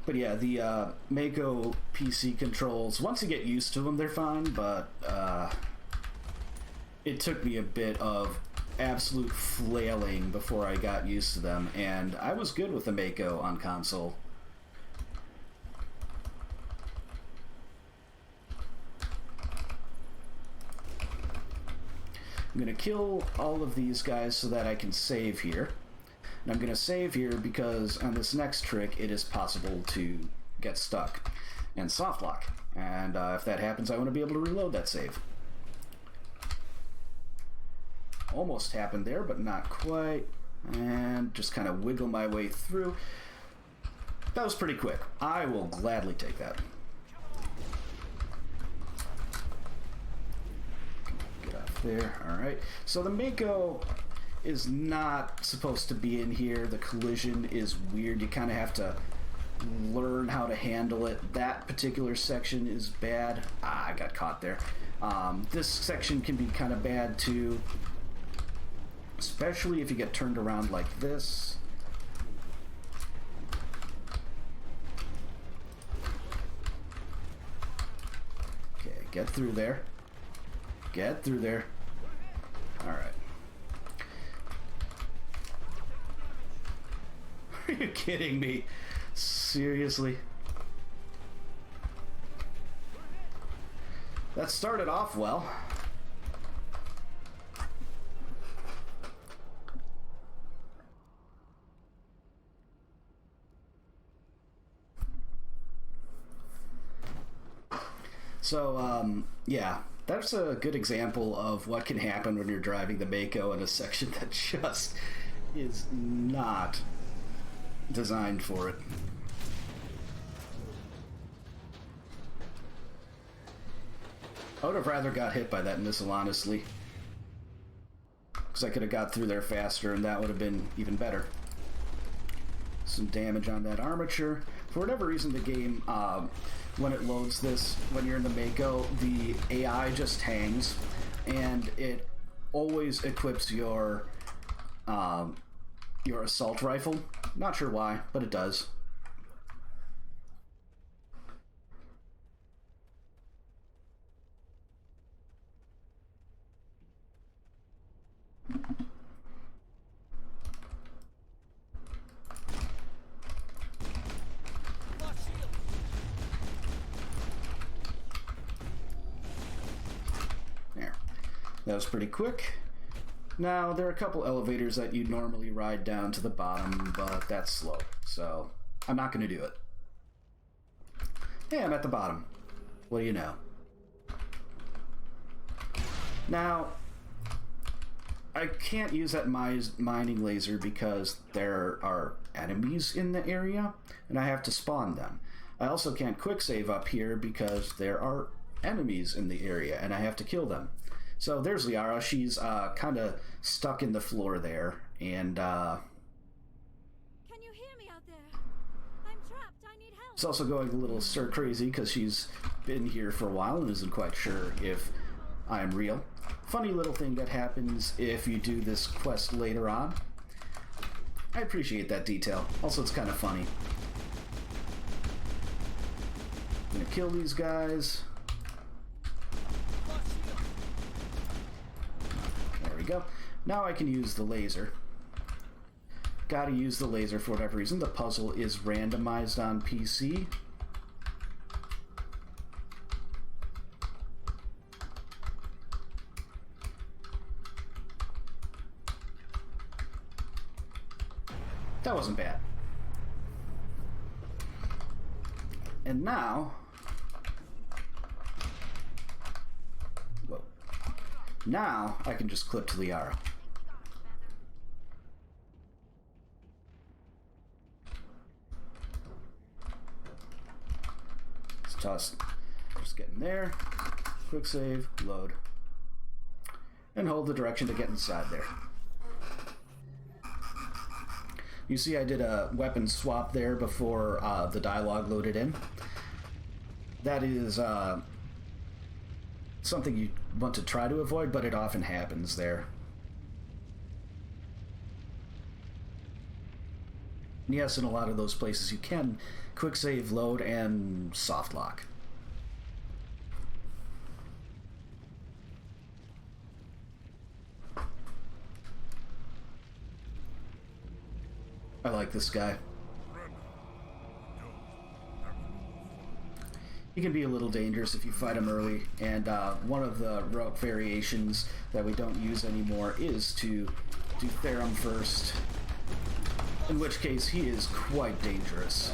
But yeah, the Mako PC controls, once you get used to them, they're fine, but it took me a bit of absolute flailing before I got used to them, and I was good with the Mako on console. I'm going to kill all of these guys so that I can save here. And I'm going to save here because on this next trick it is possible to get stuck and soft lock. And if that happens, I want to be able to reload that save. Almost happened there, but not quite. And just kind of wiggle my way through. That was pretty quick. I will gladly take that. Get off there. Alright. So the Mako is not supposed to be in here. The collision is weird. You kind of have to learn how to handle it. That particular section is bad. I got caught there. This section can be kind of bad too, especially if you get turned around like this. Okay, get through there. Get through there. Alright. Are you kidding me? Seriously? That started off well. So, yeah, that's a good example of what can happen when you're driving the Mako in a section that just is not designed for it. I would have rather got hit by that missile, honestly. Because I could have got through there faster, and that would have been even better. Some damage on that armature. For whatever reason, the game, when it loads this, when you're in the Mako, the AI just hangs, and it always equips your assault rifle. Not sure why, but it does. There. That was pretty quick. Now, there are a couple elevators that you'd normally ride down to the bottom, but that's slow, so I'm not going to do it. Hey, I'm at the bottom. What do you know? Now, I can't use that mining laser because there are enemies in the area, and I have to spawn them. I also can't quick save up here because there are enemies in the area, and I have to kill them. So there's Liara. She's kind of stuck in the floor there, and Can you hear me out there? I'm trapped. I need help. She's also going a little stir crazy because she's been here for a while and isn't quite sure if I am real. Funny little thing that happens if you do this quest later on. I appreciate that detail. Also, it's kind of funny. I'm gonna kill these guys. There we go. Now I can use the laser. Gotta use the laser for whatever reason. The puzzle is randomized on PC. That wasn't bad. And now... Whoa. Now I can just clip to Liara. Let's toss. Just get in there. Quick save. Load. And hold the direction to get inside there. You see I did a weapon swap there before the dialogue loaded in. That is something you want to try to avoid, but it often happens there. And yes, in a lot of those places you can quick save, load, and soft lock. I like this guy. He can be a little dangerous if you fight him early, and one of the route variations that we don't use anymore is to do Therum first, in which case he is quite dangerous.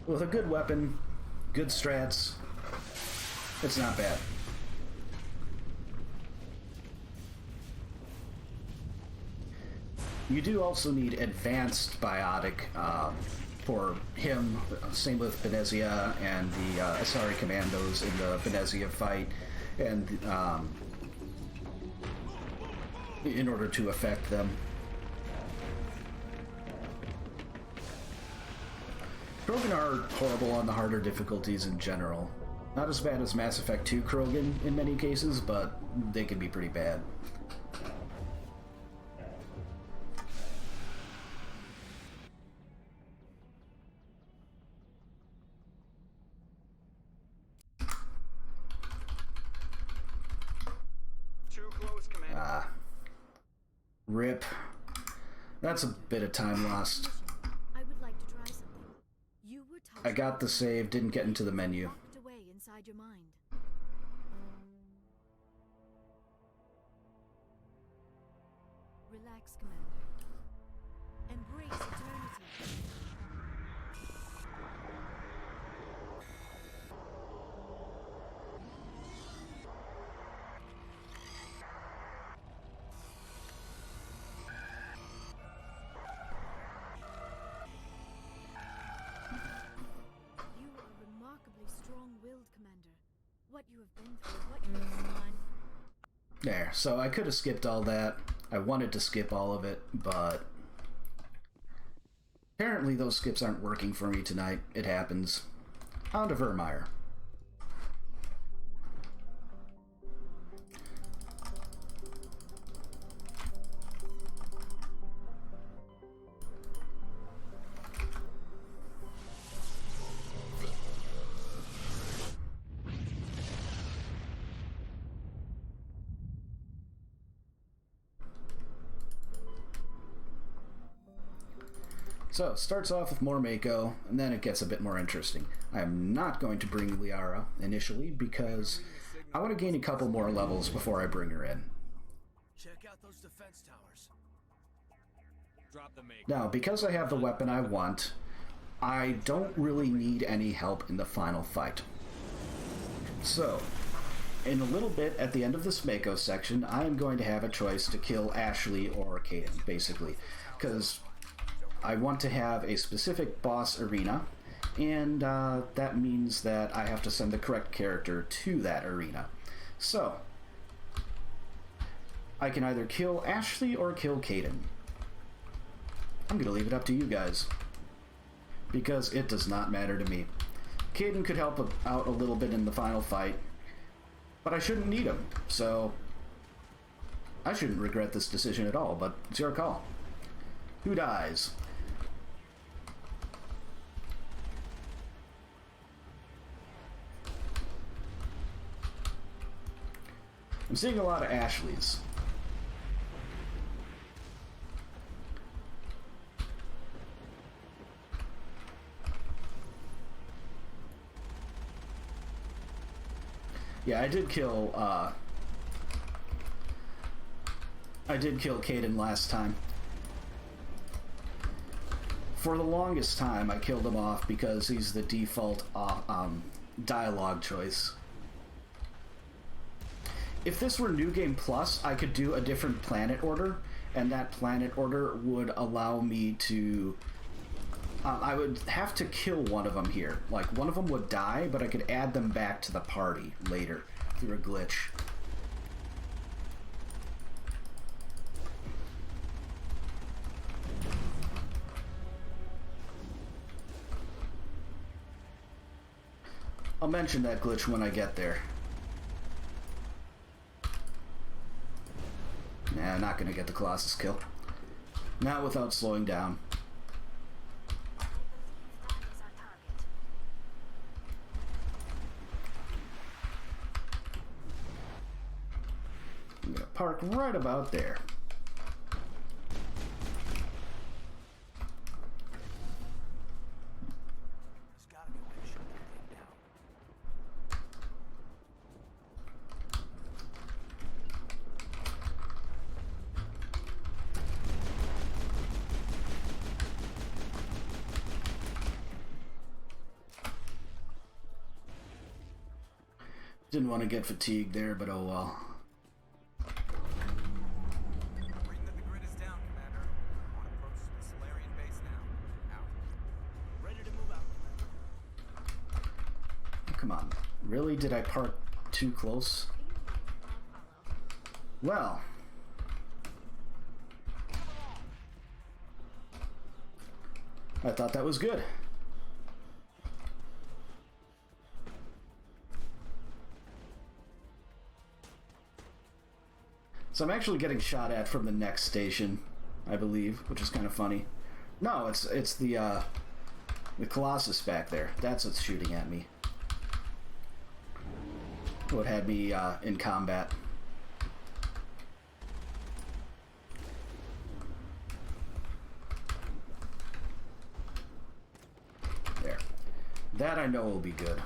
With a good weapon, good strats, it's not bad. You do also need advanced biotic for him, same with Benezia and the Asari Commandos in the Benezia fight, and in order to affect them. Krogan are horrible on the harder difficulties in general. Not as bad as Mass Effect 2 Krogan in many cases, but they can be pretty bad. Too close, Commander. Rip. That's a bit of time lost. I would like to try something. You were touched I got the save, didn't get into the menu. locked away inside your mind. Relax, Commander. Embrace eternity. You are remarkably strong-willed, Commander. What you have been through, what you have done. There, so I could have skipped all that. I wanted to skip all of it, but apparently those skips aren't working for me tonight. It happens. Hound of Ermire. So, it starts off with more Mako, and then it gets a bit more interesting. I am not going to bring Liara initially, because I want to gain a couple more levels before I bring her in. Check out those defense towers. Drop the Mako. Now, because I have the weapon I want, I don't really need any help in the final fight. So, in a little bit at the end of this Mako section, I am going to have a choice to kill Ashley or Kaden, basically, because I want to have a specific boss arena, and that means that I have to send the correct character to that arena. So, I can either kill Ashley or kill Kaden. I'm going to leave it up to you guys, because it does not matter to me. Kaden could help out a little bit in the final fight, but I shouldn't need him, so I shouldn't regret this decision at all, but it's your call. Who dies? I'm seeing a lot of Ashleys. Yeah, I did kill Kaden last time. For the longest time, I killed him off because he's the default dialogue choice. If this were New Game Plus, I could do a different planet order, and that planet order would allow me to... I would have to kill one of them here. Like, one of them would die, but I could add them back to the party later through a glitch. I'll mention that glitch when I get there. Nah, not gonna get the Colossus kill. Not without slowing down. I'm gonna park right about there. There's gotta be a way to shut that thing down. Didn't want to get fatigued there, but oh well. Reading that the grid is down, Commander. come on. Really? Did I park too close? Well. I thought that was good. So I'm actually getting shot at from the next station, I believe, which is kind of funny. No, it's the Colossus back there. That's what's shooting at me. What had me in combat. There. That I know will be good.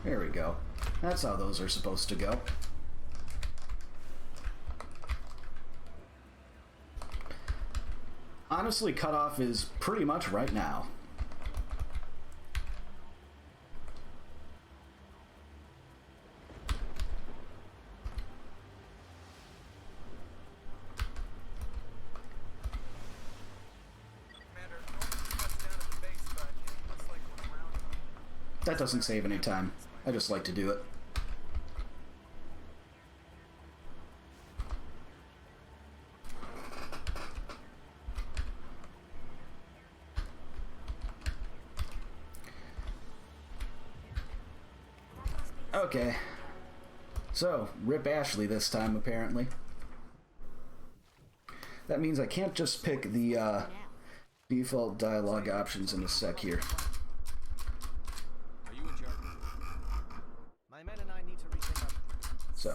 There we go. That's how those are supposed to go. Honestly, cutoff is pretty much right now. That doesn't save any time. I just like to do it. Okay. So, rip Ashley this time, apparently. That means I can't just pick the default dialogue options in a sec here. So. I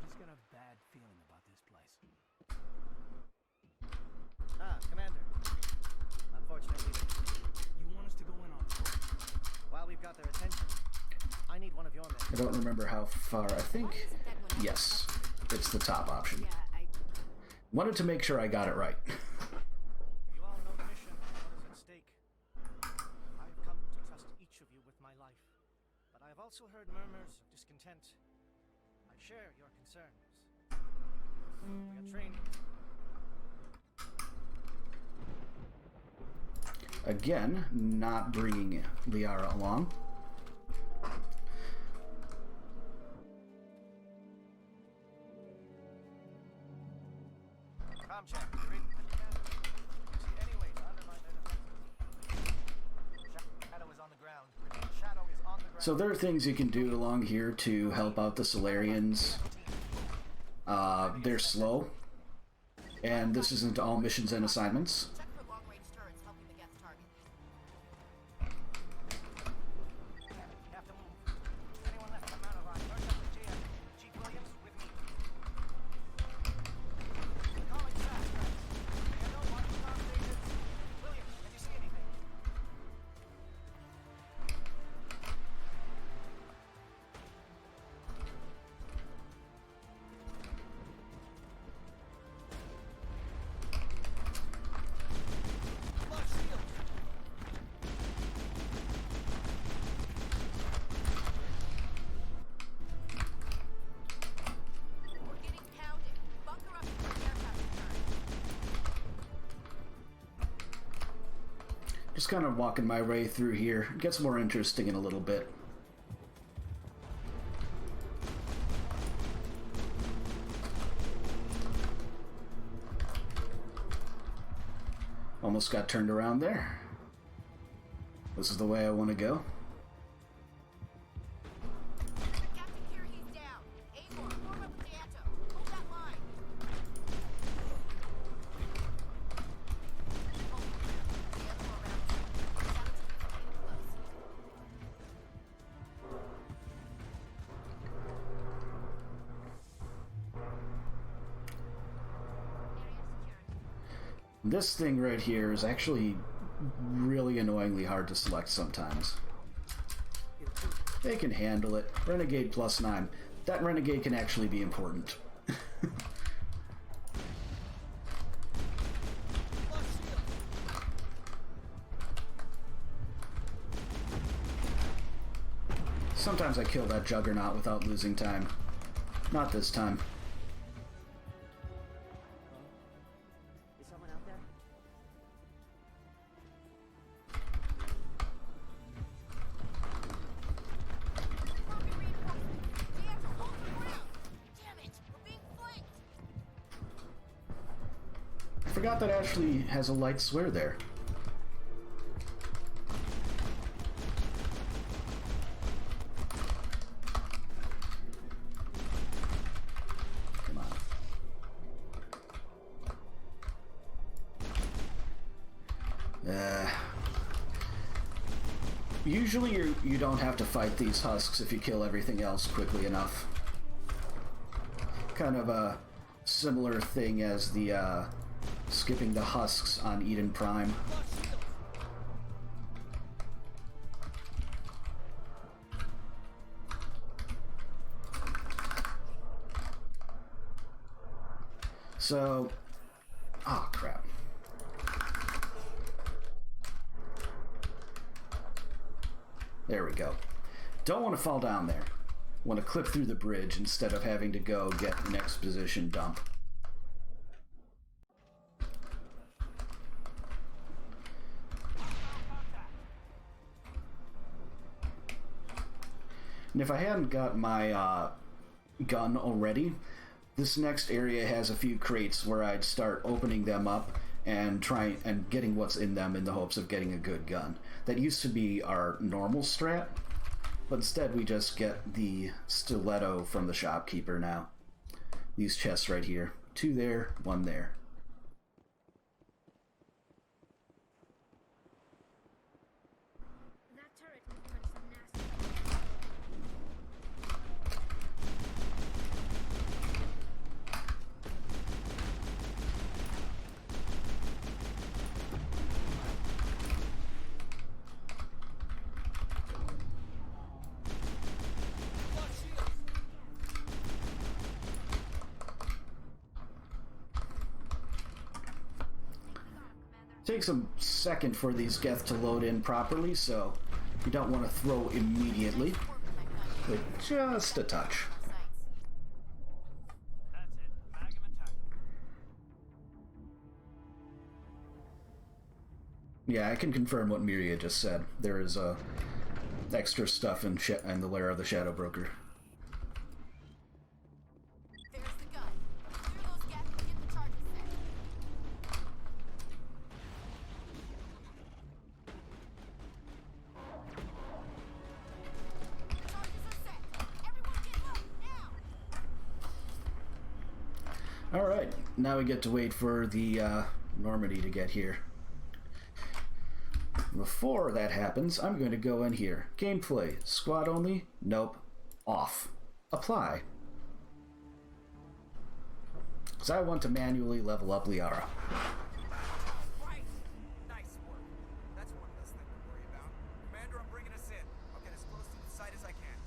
just got a bad feeling about this place. Ah, Commander. Unfortunately, You want us to go in on it? while we've got their attention, I need one of your men. I don't remember how far. I think, yes, it's the top option. Wanted to make sure I got it right. You all know the mission, what is at stake. I have come to trust each of you with my life, but I have also heard murmurs of discontent. I share your concerns. We are training. Again, not bringing Liara along. Com check. You read? You see any way to undermine their defenses? Shadow is on the ground. Shadow is on the ground. So there are things you can do along here to help out the Solarians. They're slow, and this isn't all missions and assignments. Check for long-range turrets helping the guest target. Have to move. Anyone left come out of line? First up with JM. Chief Williams, with me. Calling fast. May I know what the ground stage is? Williams, can you see anything? Launch shields. We're getting pounded. Bunker up before the aircraft return. Just kind of walking my way through here. It gets more interesting in a little bit. Almost got turned around there. This is the way I want to go. Captain Kirby's down. Avor, form up with Dianto. Hold that line. Hold it. Dianto around. Shadow to be close. This thing right here is actually really annoyingly hard to select sometimes. They can handle it. Renegade +9. That Renegade can actually be important. Sometimes I kill that Juggernaut without losing time. Not this time. Is someone out there? I forgot that Ashley has a light swear there. Come on. Usually you don't have to fight these husks if you kill everything else quickly enough. Kind of a similar thing as the skipping the husks on Eden Prime. So, oh crap. There we go. Don't want to fall down there. Want to clip through the bridge instead of having to go get an exposition dump. And if I hadn't got my gun already, this next area has a few crates where I'd start opening them up and trying and getting what's in them in the hopes of getting a good gun. That used to be our normal strat, but instead we just get the stiletto from the shopkeeper now. These chests right here. 2 there, 1 there. That turret can punch some nasty. Takes a second for these geth to load in properly, so you don't want to throw immediately, but just a touch. That's it. Bag 'em and tag 'em. Yeah, I can confirm what Miria just said. There is extra stuff in the lair of the Shadow Broker. There's the gun. Clear those gaps and get the charges set. The charges are set. Everyone get low, now! Alright, now we get to wait for the Normandy to get here. Before that happens, I'm going to go in here. Gameplay. Squad only? Nope. Off. Apply. Because I want to manually level up Liara. Right. Nice work. That's one less thing to worry about. Commander, I'm bringing us in. I'll get as close to the site as I can.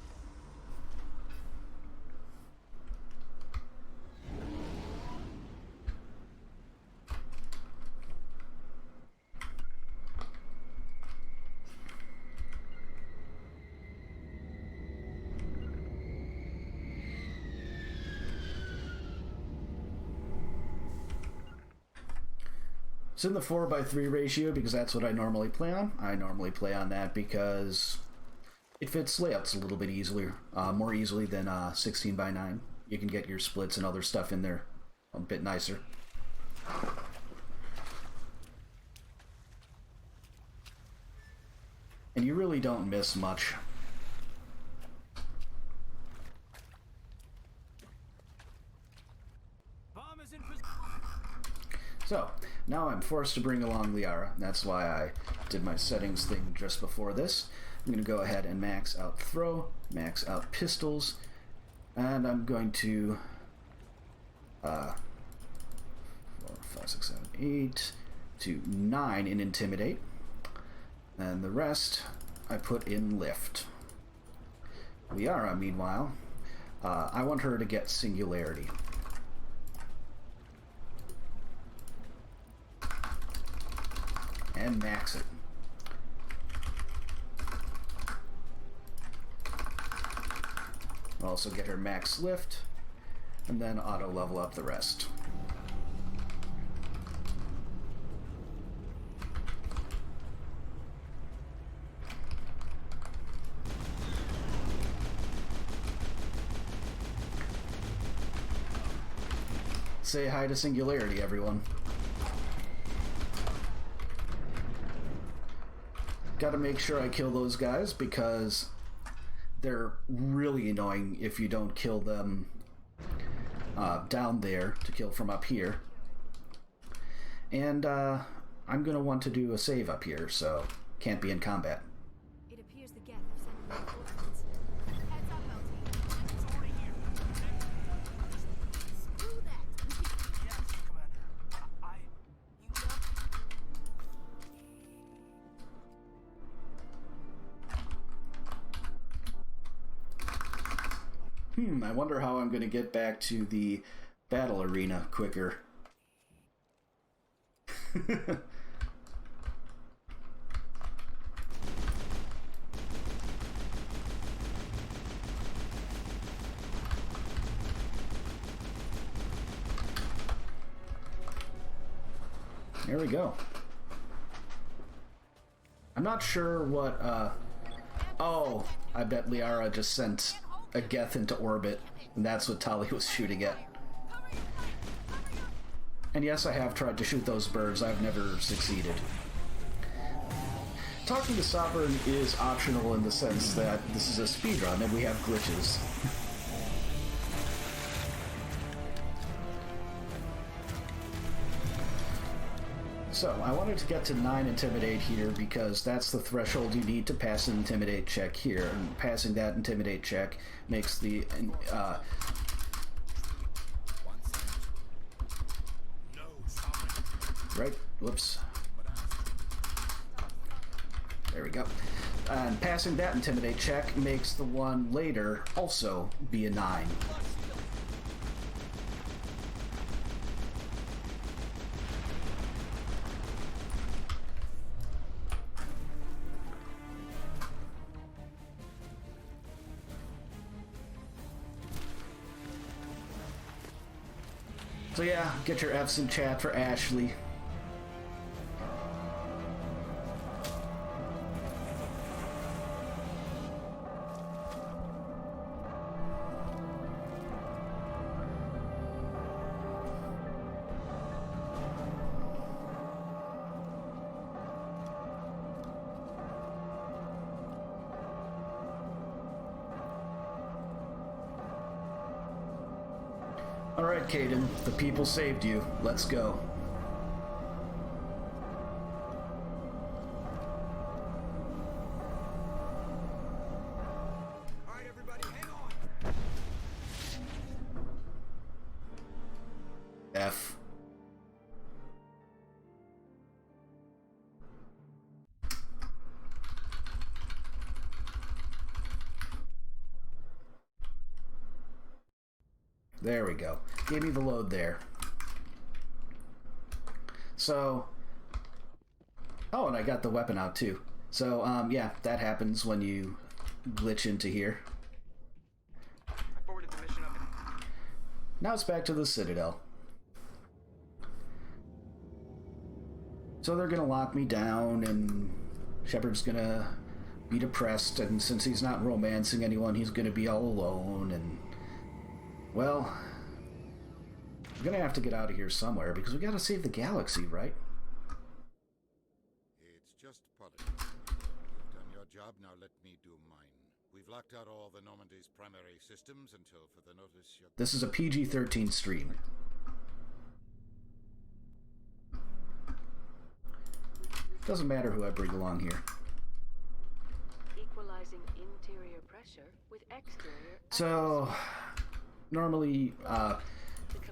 It's in the 4:3 ratio because that's what I normally play on. I normally play on that because it fits layouts a little bit easier, more easily than 16:9. You can get your splits and other stuff in there a bit nicer. And you really don't miss much. Bomb is in position. So, now I'm forced to bring along Liara. That's why I did my settings thing just before this. I'm going to go ahead and max out throw, max out pistols, and I'm going to 4, 5, 6, 7, 8 to 9 in intimidate, and the rest I put in lift. Liara, meanwhile, I want her to get Singularity. And max it. Also get her max lift, and then auto level up the rest. Say hi to Singularity, everyone. Gotta make sure I kill those guys because they're really annoying if you don't kill them down there to kill from up here. And I'm gonna want to do a save up here, so can't be in combat. It appears the Geth have sent reinforcements. Heads up, LT. It's already here. Screw that. Yes, Commander. I wonder how I'm gonna get back to the battle arena quicker. There we go. I'm not sure what, oh, I bet Liara just sent a Geth into orbit, and that's what Tali was shooting at. And yes, I have tried to shoot those birds. I've never succeeded. Talking to Sovereign is optional in the sense that this is a speedrun and we have glitches. So, I wanted to get to 9 Intimidate here because that's the threshold you need to pass an Intimidate check here. And passing that Intimidate check makes the... right? Whoops. There we go. And passing that Intimidate check makes the one later also be a 9. So yeah, get your F's in chat for Ashley. Alright, Caden, the people saved you. Let's go. Alright, everybody, hang on. F. There we go. Gave me the load there. So... oh, and I got the weapon out too. So, yeah, that happens when you glitch into here. I forwarded the mission up in... Now it's back to the Citadel. So they're gonna lock me down, and Shepard's gonna be depressed, and since he's not romancing anyone, he's gonna be all alone, and... well... we're gonna have to get out of here somewhere, because we gotta save the galaxy, right? It's just politics. You've done your job, now let me do mine. We've locked out all the Normandy's primary systems until further notice you're... This is a PG-13 stream. Doesn't matter who I bring along here. Equalizing interior pressure with exterior. So, normally,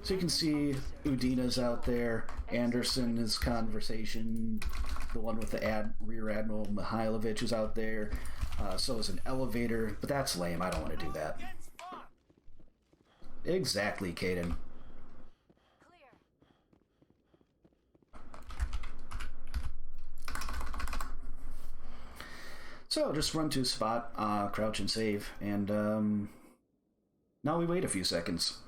so you can see Udina's out there, Anderson is conversation, the one with the Rear Admiral Mihailovich is out there, So is an elevator, but that's lame. I don't want to do that. Exactly, Caden. So just run to a spot, crouch and save, and now we wait a few seconds.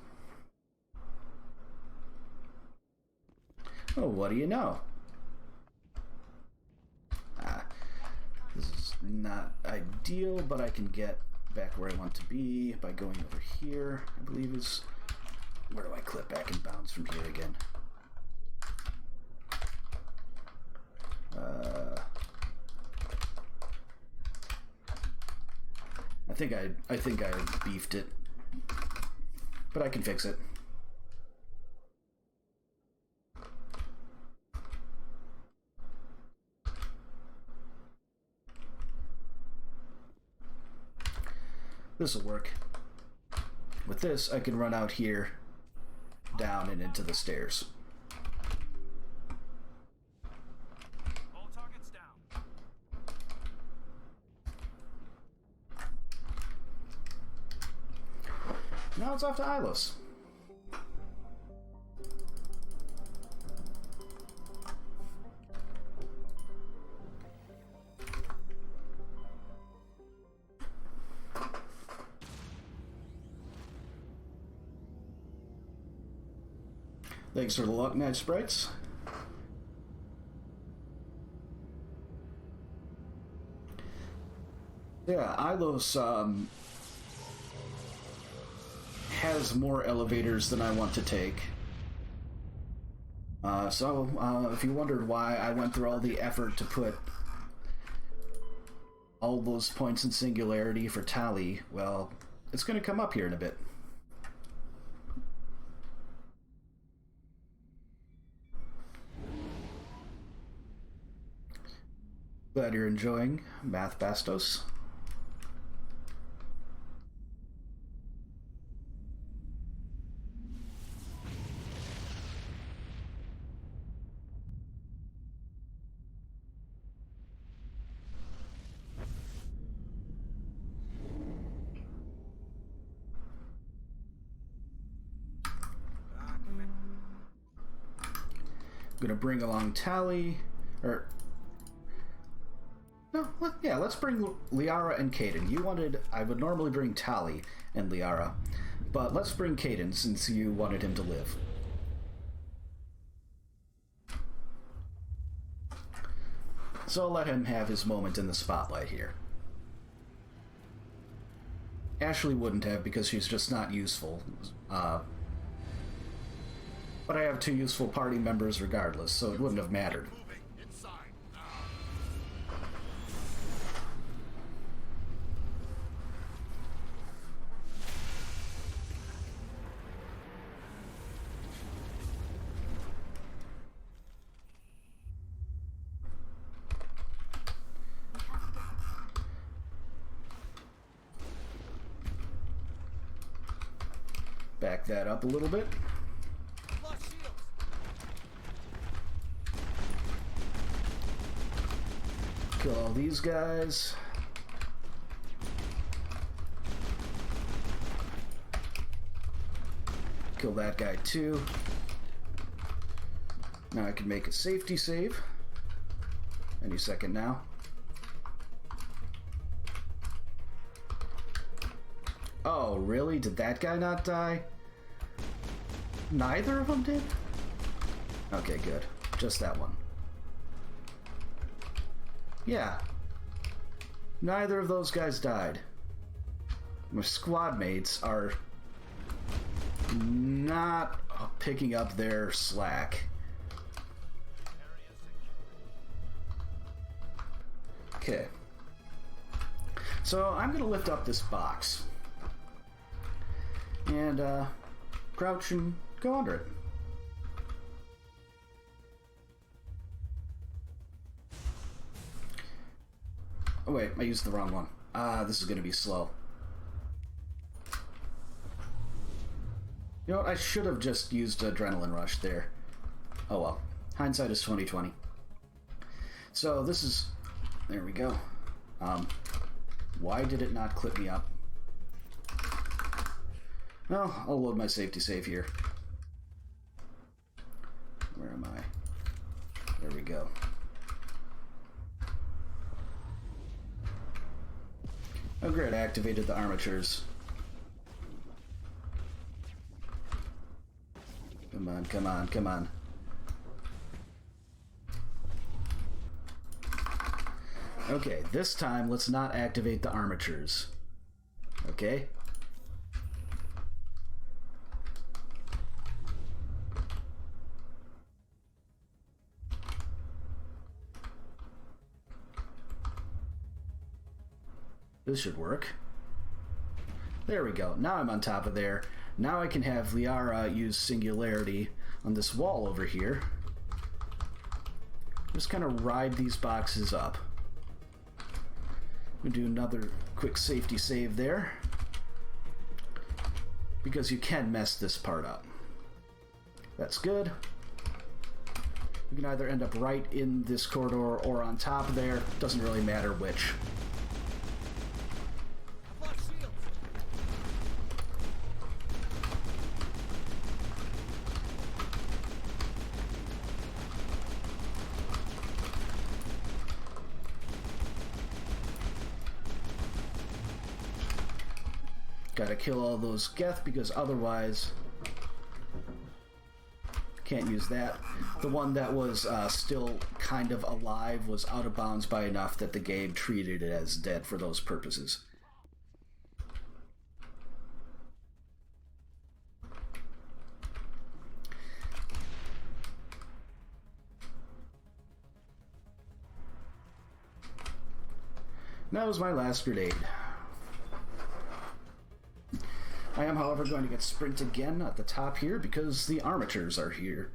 Oh, what do you know? This is not ideal, but I can get back where I want to be by going over here, I believe is... Where do I clip back and bounce from here again? I think I beefed it, but I can fix it. This will work. With this, I can run out here, down and into the stairs. All targets down. Now it's off to Ilos. Thanks for the luck, Night Sprites. Yeah, Ilos has more elevators than I want to take. So if you wondered why I went through all the effort to put all those points in singularity for Tali, well, it's going to come up here in a bit. Glad you're enjoying Math Bastos. I'm gonna bring along Tali, or no, let's bring Liara and Caden. You wanted, I would normally bring Tali and Liara, but let's bring Caden since you wanted him to live. So I'll let him have his moment in the spotlight here. Ashley wouldn't have because she's just not useful. But I have two useful party members regardless, so it wouldn't have mattered. Back that up a little bit. Kill all these guys. Kill that guy too. Now I can make a safety save. Any second now. Oh, really? Did that guy not die? Neither of them did? Okay, good. Just that one. Yeah. Neither of those guys died. My squad mates are not picking up their slack. Okay. So I'm going to lift up this box. And crouch and go under it. Oh wait, I used the wrong one. This is going to be slow. You know what, I should have just used Adrenaline Rush there. Oh well. Hindsight is 20/20. So this is... There we go. Why did it not clip me up? Well, I'll load my safety save here. Where am I? There we go. Oh great, I activated the armatures. Come on, come on, come on. Okay, this time let's not activate the armatures. Okay? This should work. There we go. Now I'm on top of there. Now I can have Liara use Singularity on this wall over here. Just kind of ride these boxes up. We'll do another quick safety save there. Because you can mess this part up. That's good. You can either end up right in this corridor or on top there. Doesn't really matter which. Gotta kill all those Geth because otherwise can't use that. The one that was still kind of alive was out of bounds by enough that the game treated it as dead for those purposes. That was my last grenade. I am, however, going to get sprint again at the top here because the armatures are here.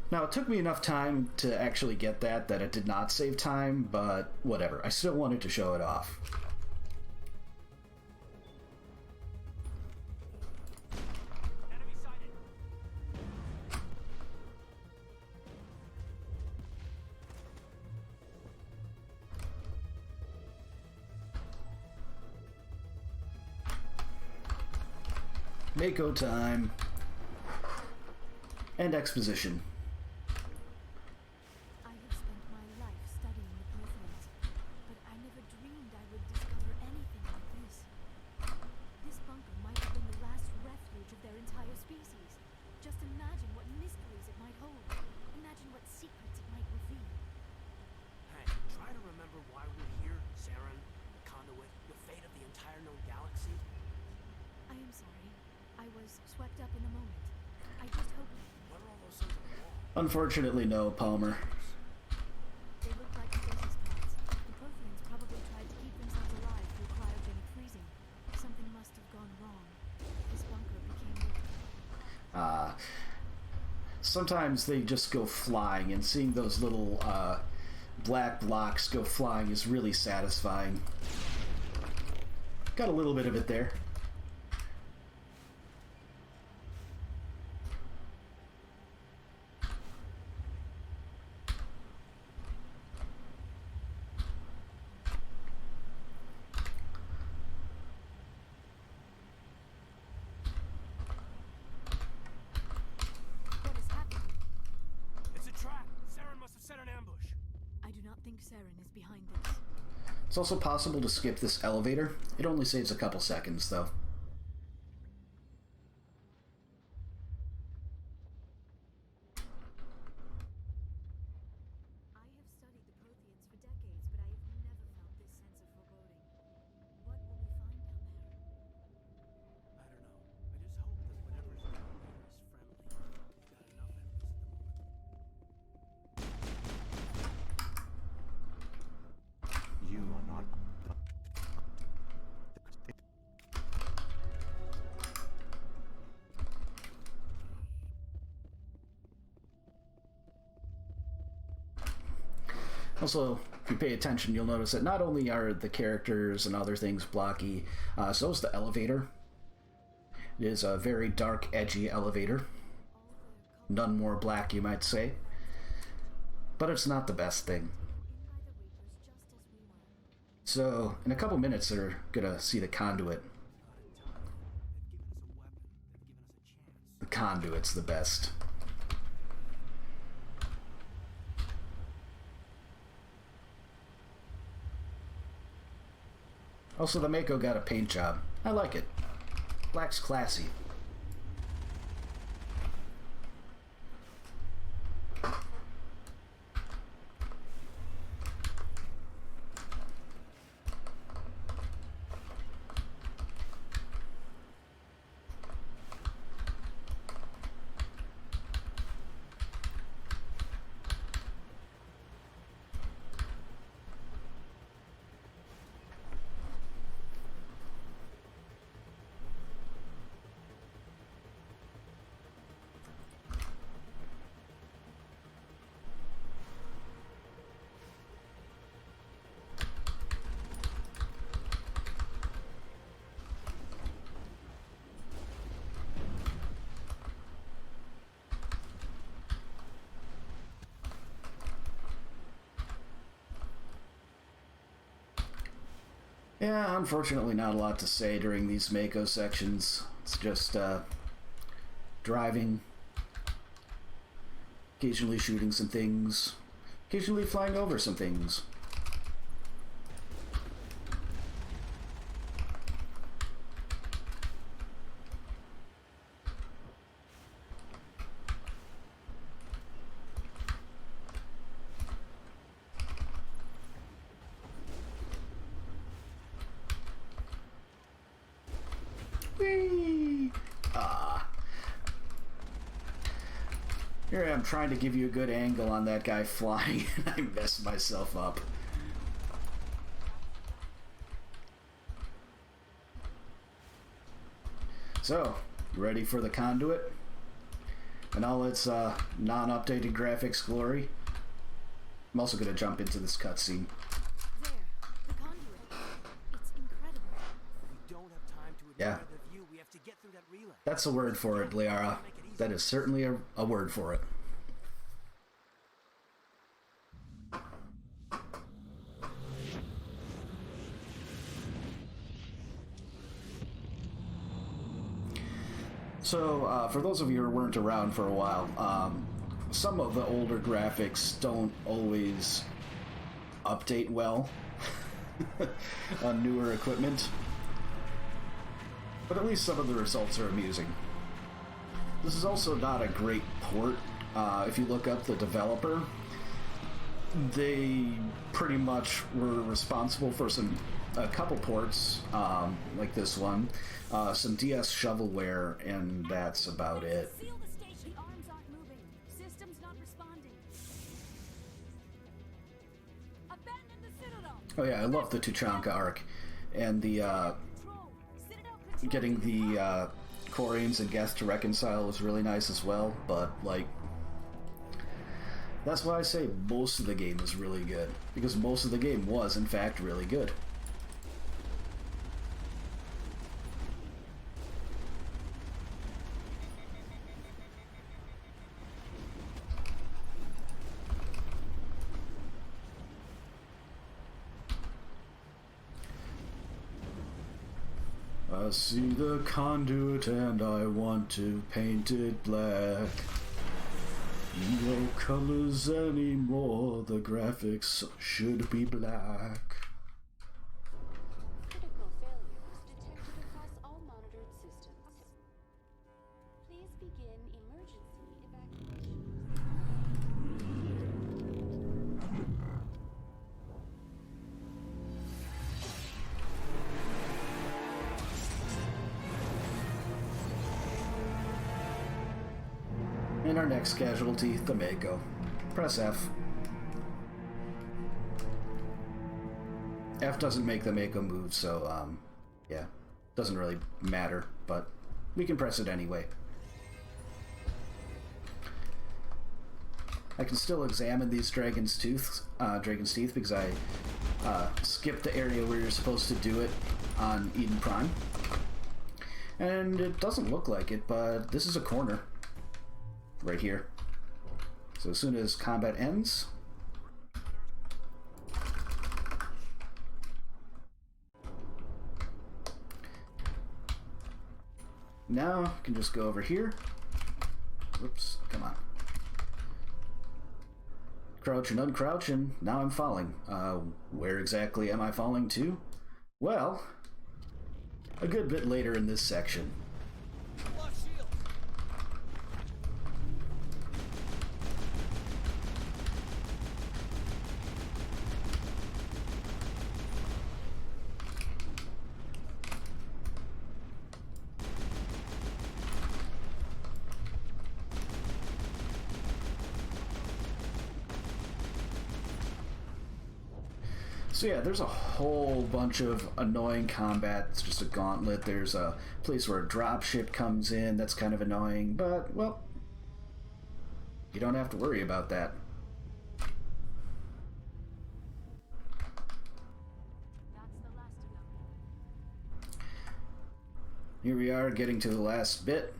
Now, it took me enough time to actually get that it did not save time, but whatever. I still wanted to show it off. Mako time. And exposition. I have spent my life studying the Protheans, but I never dreamed I would discover anything like this. This bunker might have been the last refuge of their entire species. Just imagine what mysteries it might hold. Imagine what secrets it might reveal. Hey, try to remember why we're here, Saren, Conduit, the fate of the entire known galaxy. I am sorry. I was swept up in the moment. I just hope... What are all those things on the wall? Unfortunately, no, Palmer. They look like stasis pods. The Protheans probably tried to keep themselves alive through cryogenic freezing. Something must have gone wrong. This bunker became... Sometimes they just go flying, and seeing those little black blocks go flying is really satisfying. Got a little bit of it there. Saren is behind this. It's also possible to skip this elevator. It only saves a couple seconds, though. I have studied the Protheans for decades, but I have never felt this sense of foreboding. What will we find down there? I don't know. I just hope that whatever's down there is friendly. We've got enough enemies at the moment. You are not. Also, if you pay attention, you'll notice that not only are the characters and other things blocky, so is the elevator. It is a very dark, edgy elevator. none more black, you might say. But it's not the best thing. So, in a couple minutes, they're gonna see the conduit. The conduit's the best. Also, the Mako got a paint job. I like it. Black's classy. Yeah, unfortunately not a lot to say during these Mako sections. It's just driving, occasionally shooting some things, occasionally flying over some things. Here I am trying to give you a good angle on that guy flying, and I messed myself up. So, ready for the conduit? And all its non-updated graphics glory? I'm also going to jump into this cutscene. There, the conduit. It's incredible. We don't have time to Yeah. admire the view. We have to get through that relay. That's a word for it, Liara. That is certainly a word for it. So, for those of you who weren't around for a while, some of the older graphics don't always update well on newer equipment. But at least some of the results are amusing. This is also not a great port. If you look up the developer, they pretty much were responsible for a couple ports, like this one, some DS shovelware, and that's about it. Seal the station. Arms aren't moving. System's not responding. Abandon the Citadel. Oh yeah, I love the Tuchanka arc, and the getting the Quarians and Geth to reconcile was really nice as well. But like, that's why I say most of the game is really good, because most of the game was in fact really good. I see the conduit and I want to paint it black. No colors anymore, the graphics should be black. Critical failures detected across all monitored systems. Please begin emergency evacuation. And our next casualty, the Mako. Press F. F doesn't make the Mako move, so, yeah. Doesn't really matter, but we can press it anyway. I can still examine these Dragon's Teeth because I skipped the area where you're supposed to do it on Eden Prime. And it doesn't look like it, but this is a corner. right here. So as soon as combat ends, now I can just go over here. Whoops, come on. Crouch and uncrouch, and now I'm falling. Where exactly am I falling to? Well, a good bit later in this section. So yeah, there's a whole bunch of annoying combat. It's just a gauntlet. There's a place where a dropship comes in that's kind of annoying, but, well, you don't have to worry about that. Here we are, getting to the last bit.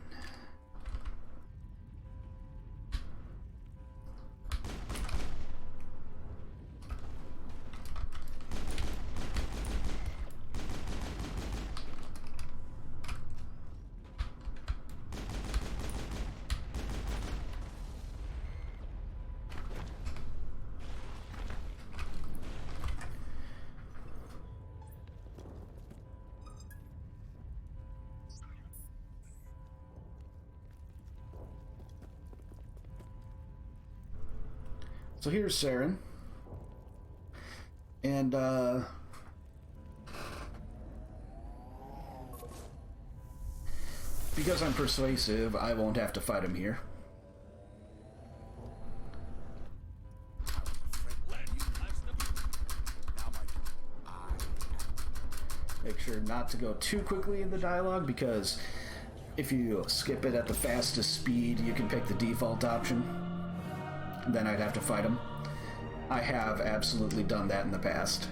So here's Saren. And, because I'm persuasive, I won't have to fight him here. Make sure not to go too quickly in the dialogue, because if you skip it at the fastest speed, you can pick the default option. Then I'd have to fight him. I have absolutely done that in the past.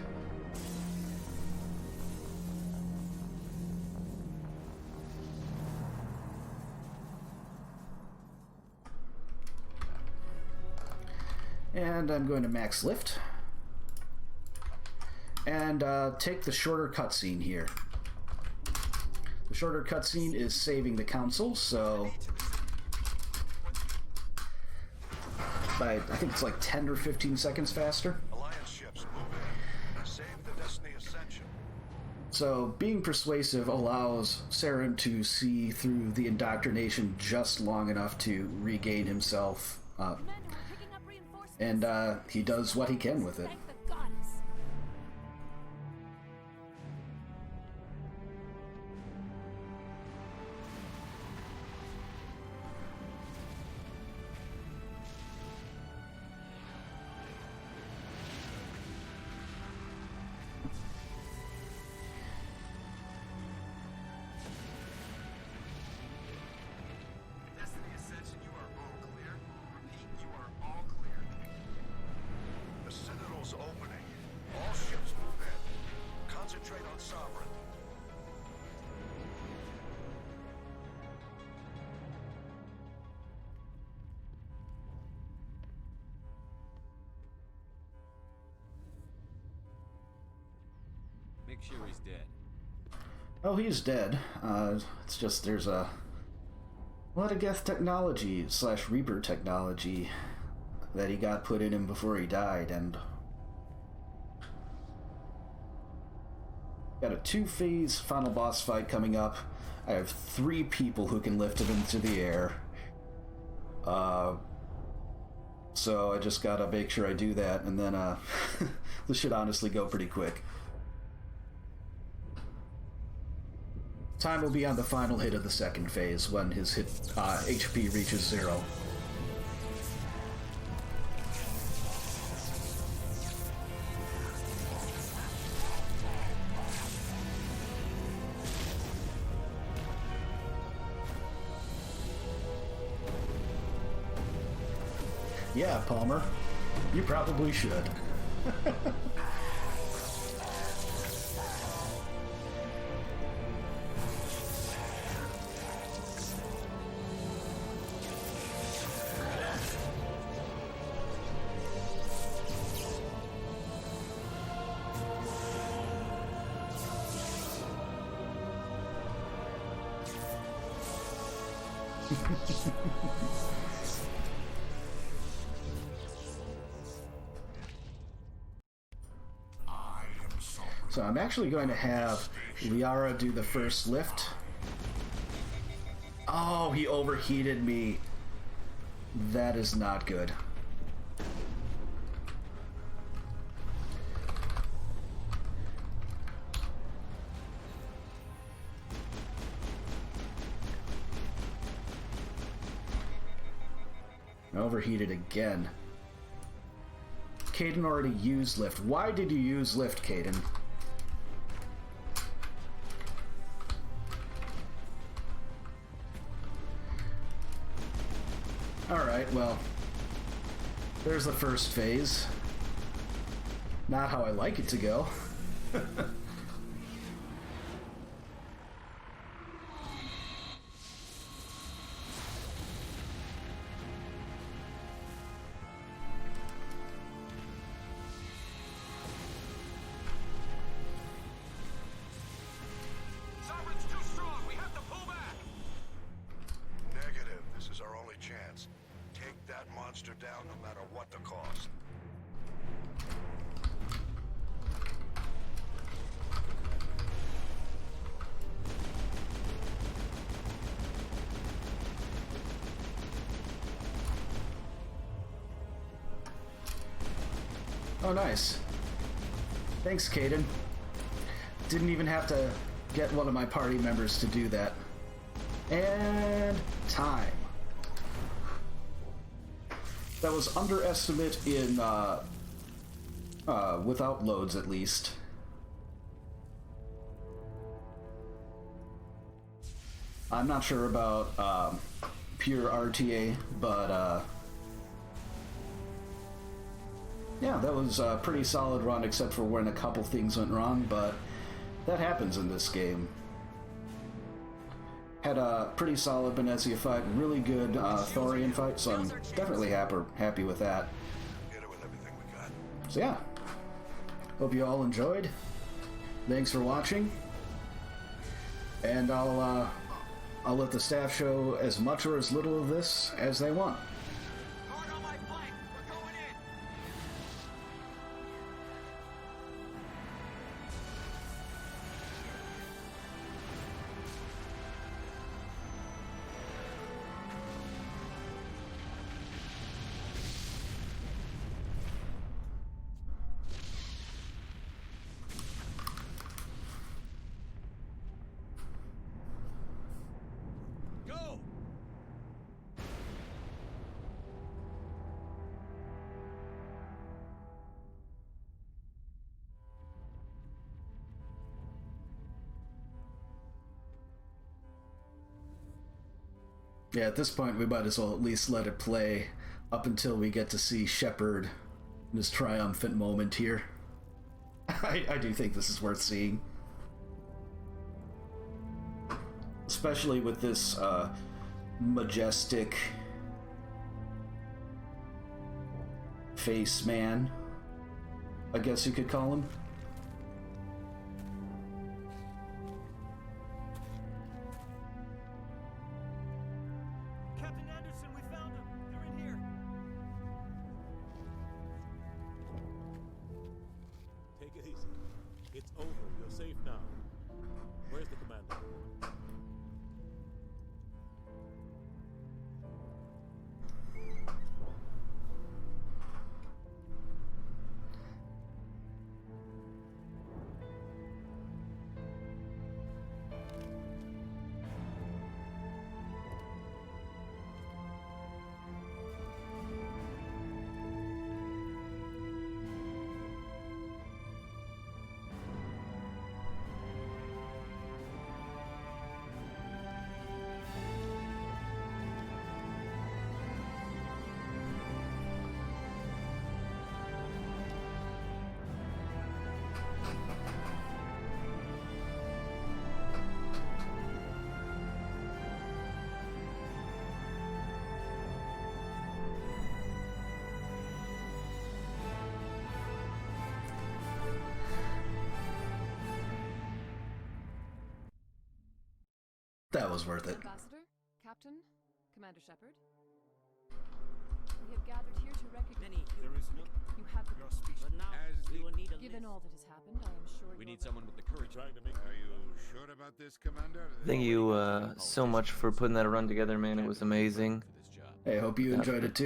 And I'm going to max lift. And take the shorter cutscene here. The shorter cutscene is saving the council, so by, I think it's like 10 or 15 seconds faster. Alliance ships moving. Save the Destiny Ascension. So being persuasive allows Saren to see through the indoctrination just long enough to regain himself. And he does what he can with it. Make sure he's dead. Oh, he's dead. It's just there's a lot of Geth technology / Reaper technology that he got put in him before he died, and got a 2-phase final boss fight coming up. I have 3 people who can lift him into the air. So I just gotta make sure I do that, and then this should honestly go pretty quick. Time will be on the final hit of the second phase when his HP reaches 0. Yeah, Palmer, you probably should. So I'm actually going to have Liara do the first lift. Oh, he overheated me. That is not good. Overheated again. Caden already used lift. Why did you use lift, Caden? Alright, well, there's the first phase. Not how I like it to go. Sovereign's too strong. We have to pull back. Negative. This is our only chance. Take that monster down no matter what the cost. Oh, nice. Thanks, Caden. Didn't even have to get one of my party members to do that. And time. That was underestimate in, without loads at least. I'm not sure about, pure RTA, but, yeah, that was a pretty solid run, except for when a couple things went wrong, but that happens in this game. Had a pretty solid Benezia fight, really good Thorian fight, so I'm definitely happy with that. So yeah, hope you all enjoyed. Thanks for watching, and I'll let the staff show as much or as little of this as they want. Yeah, at this point, we might as well at least let it play up until we get to see Shepard in his triumphant moment here. I do think this is worth seeing. Especially with this majestic face man, I guess you could call him. It's over. You're safe now. Where's the commander? That was worth it. Ambassador? Captain? Commander Shepard? We have gathered here to recognize There is no you have your species. but now we will need a given all that has happened, I am sure We your need someone with the courage. Are you sure about this, Commander? Thank you so much for putting that run together, man. It was amazing. Hey, hope you enjoyed it too.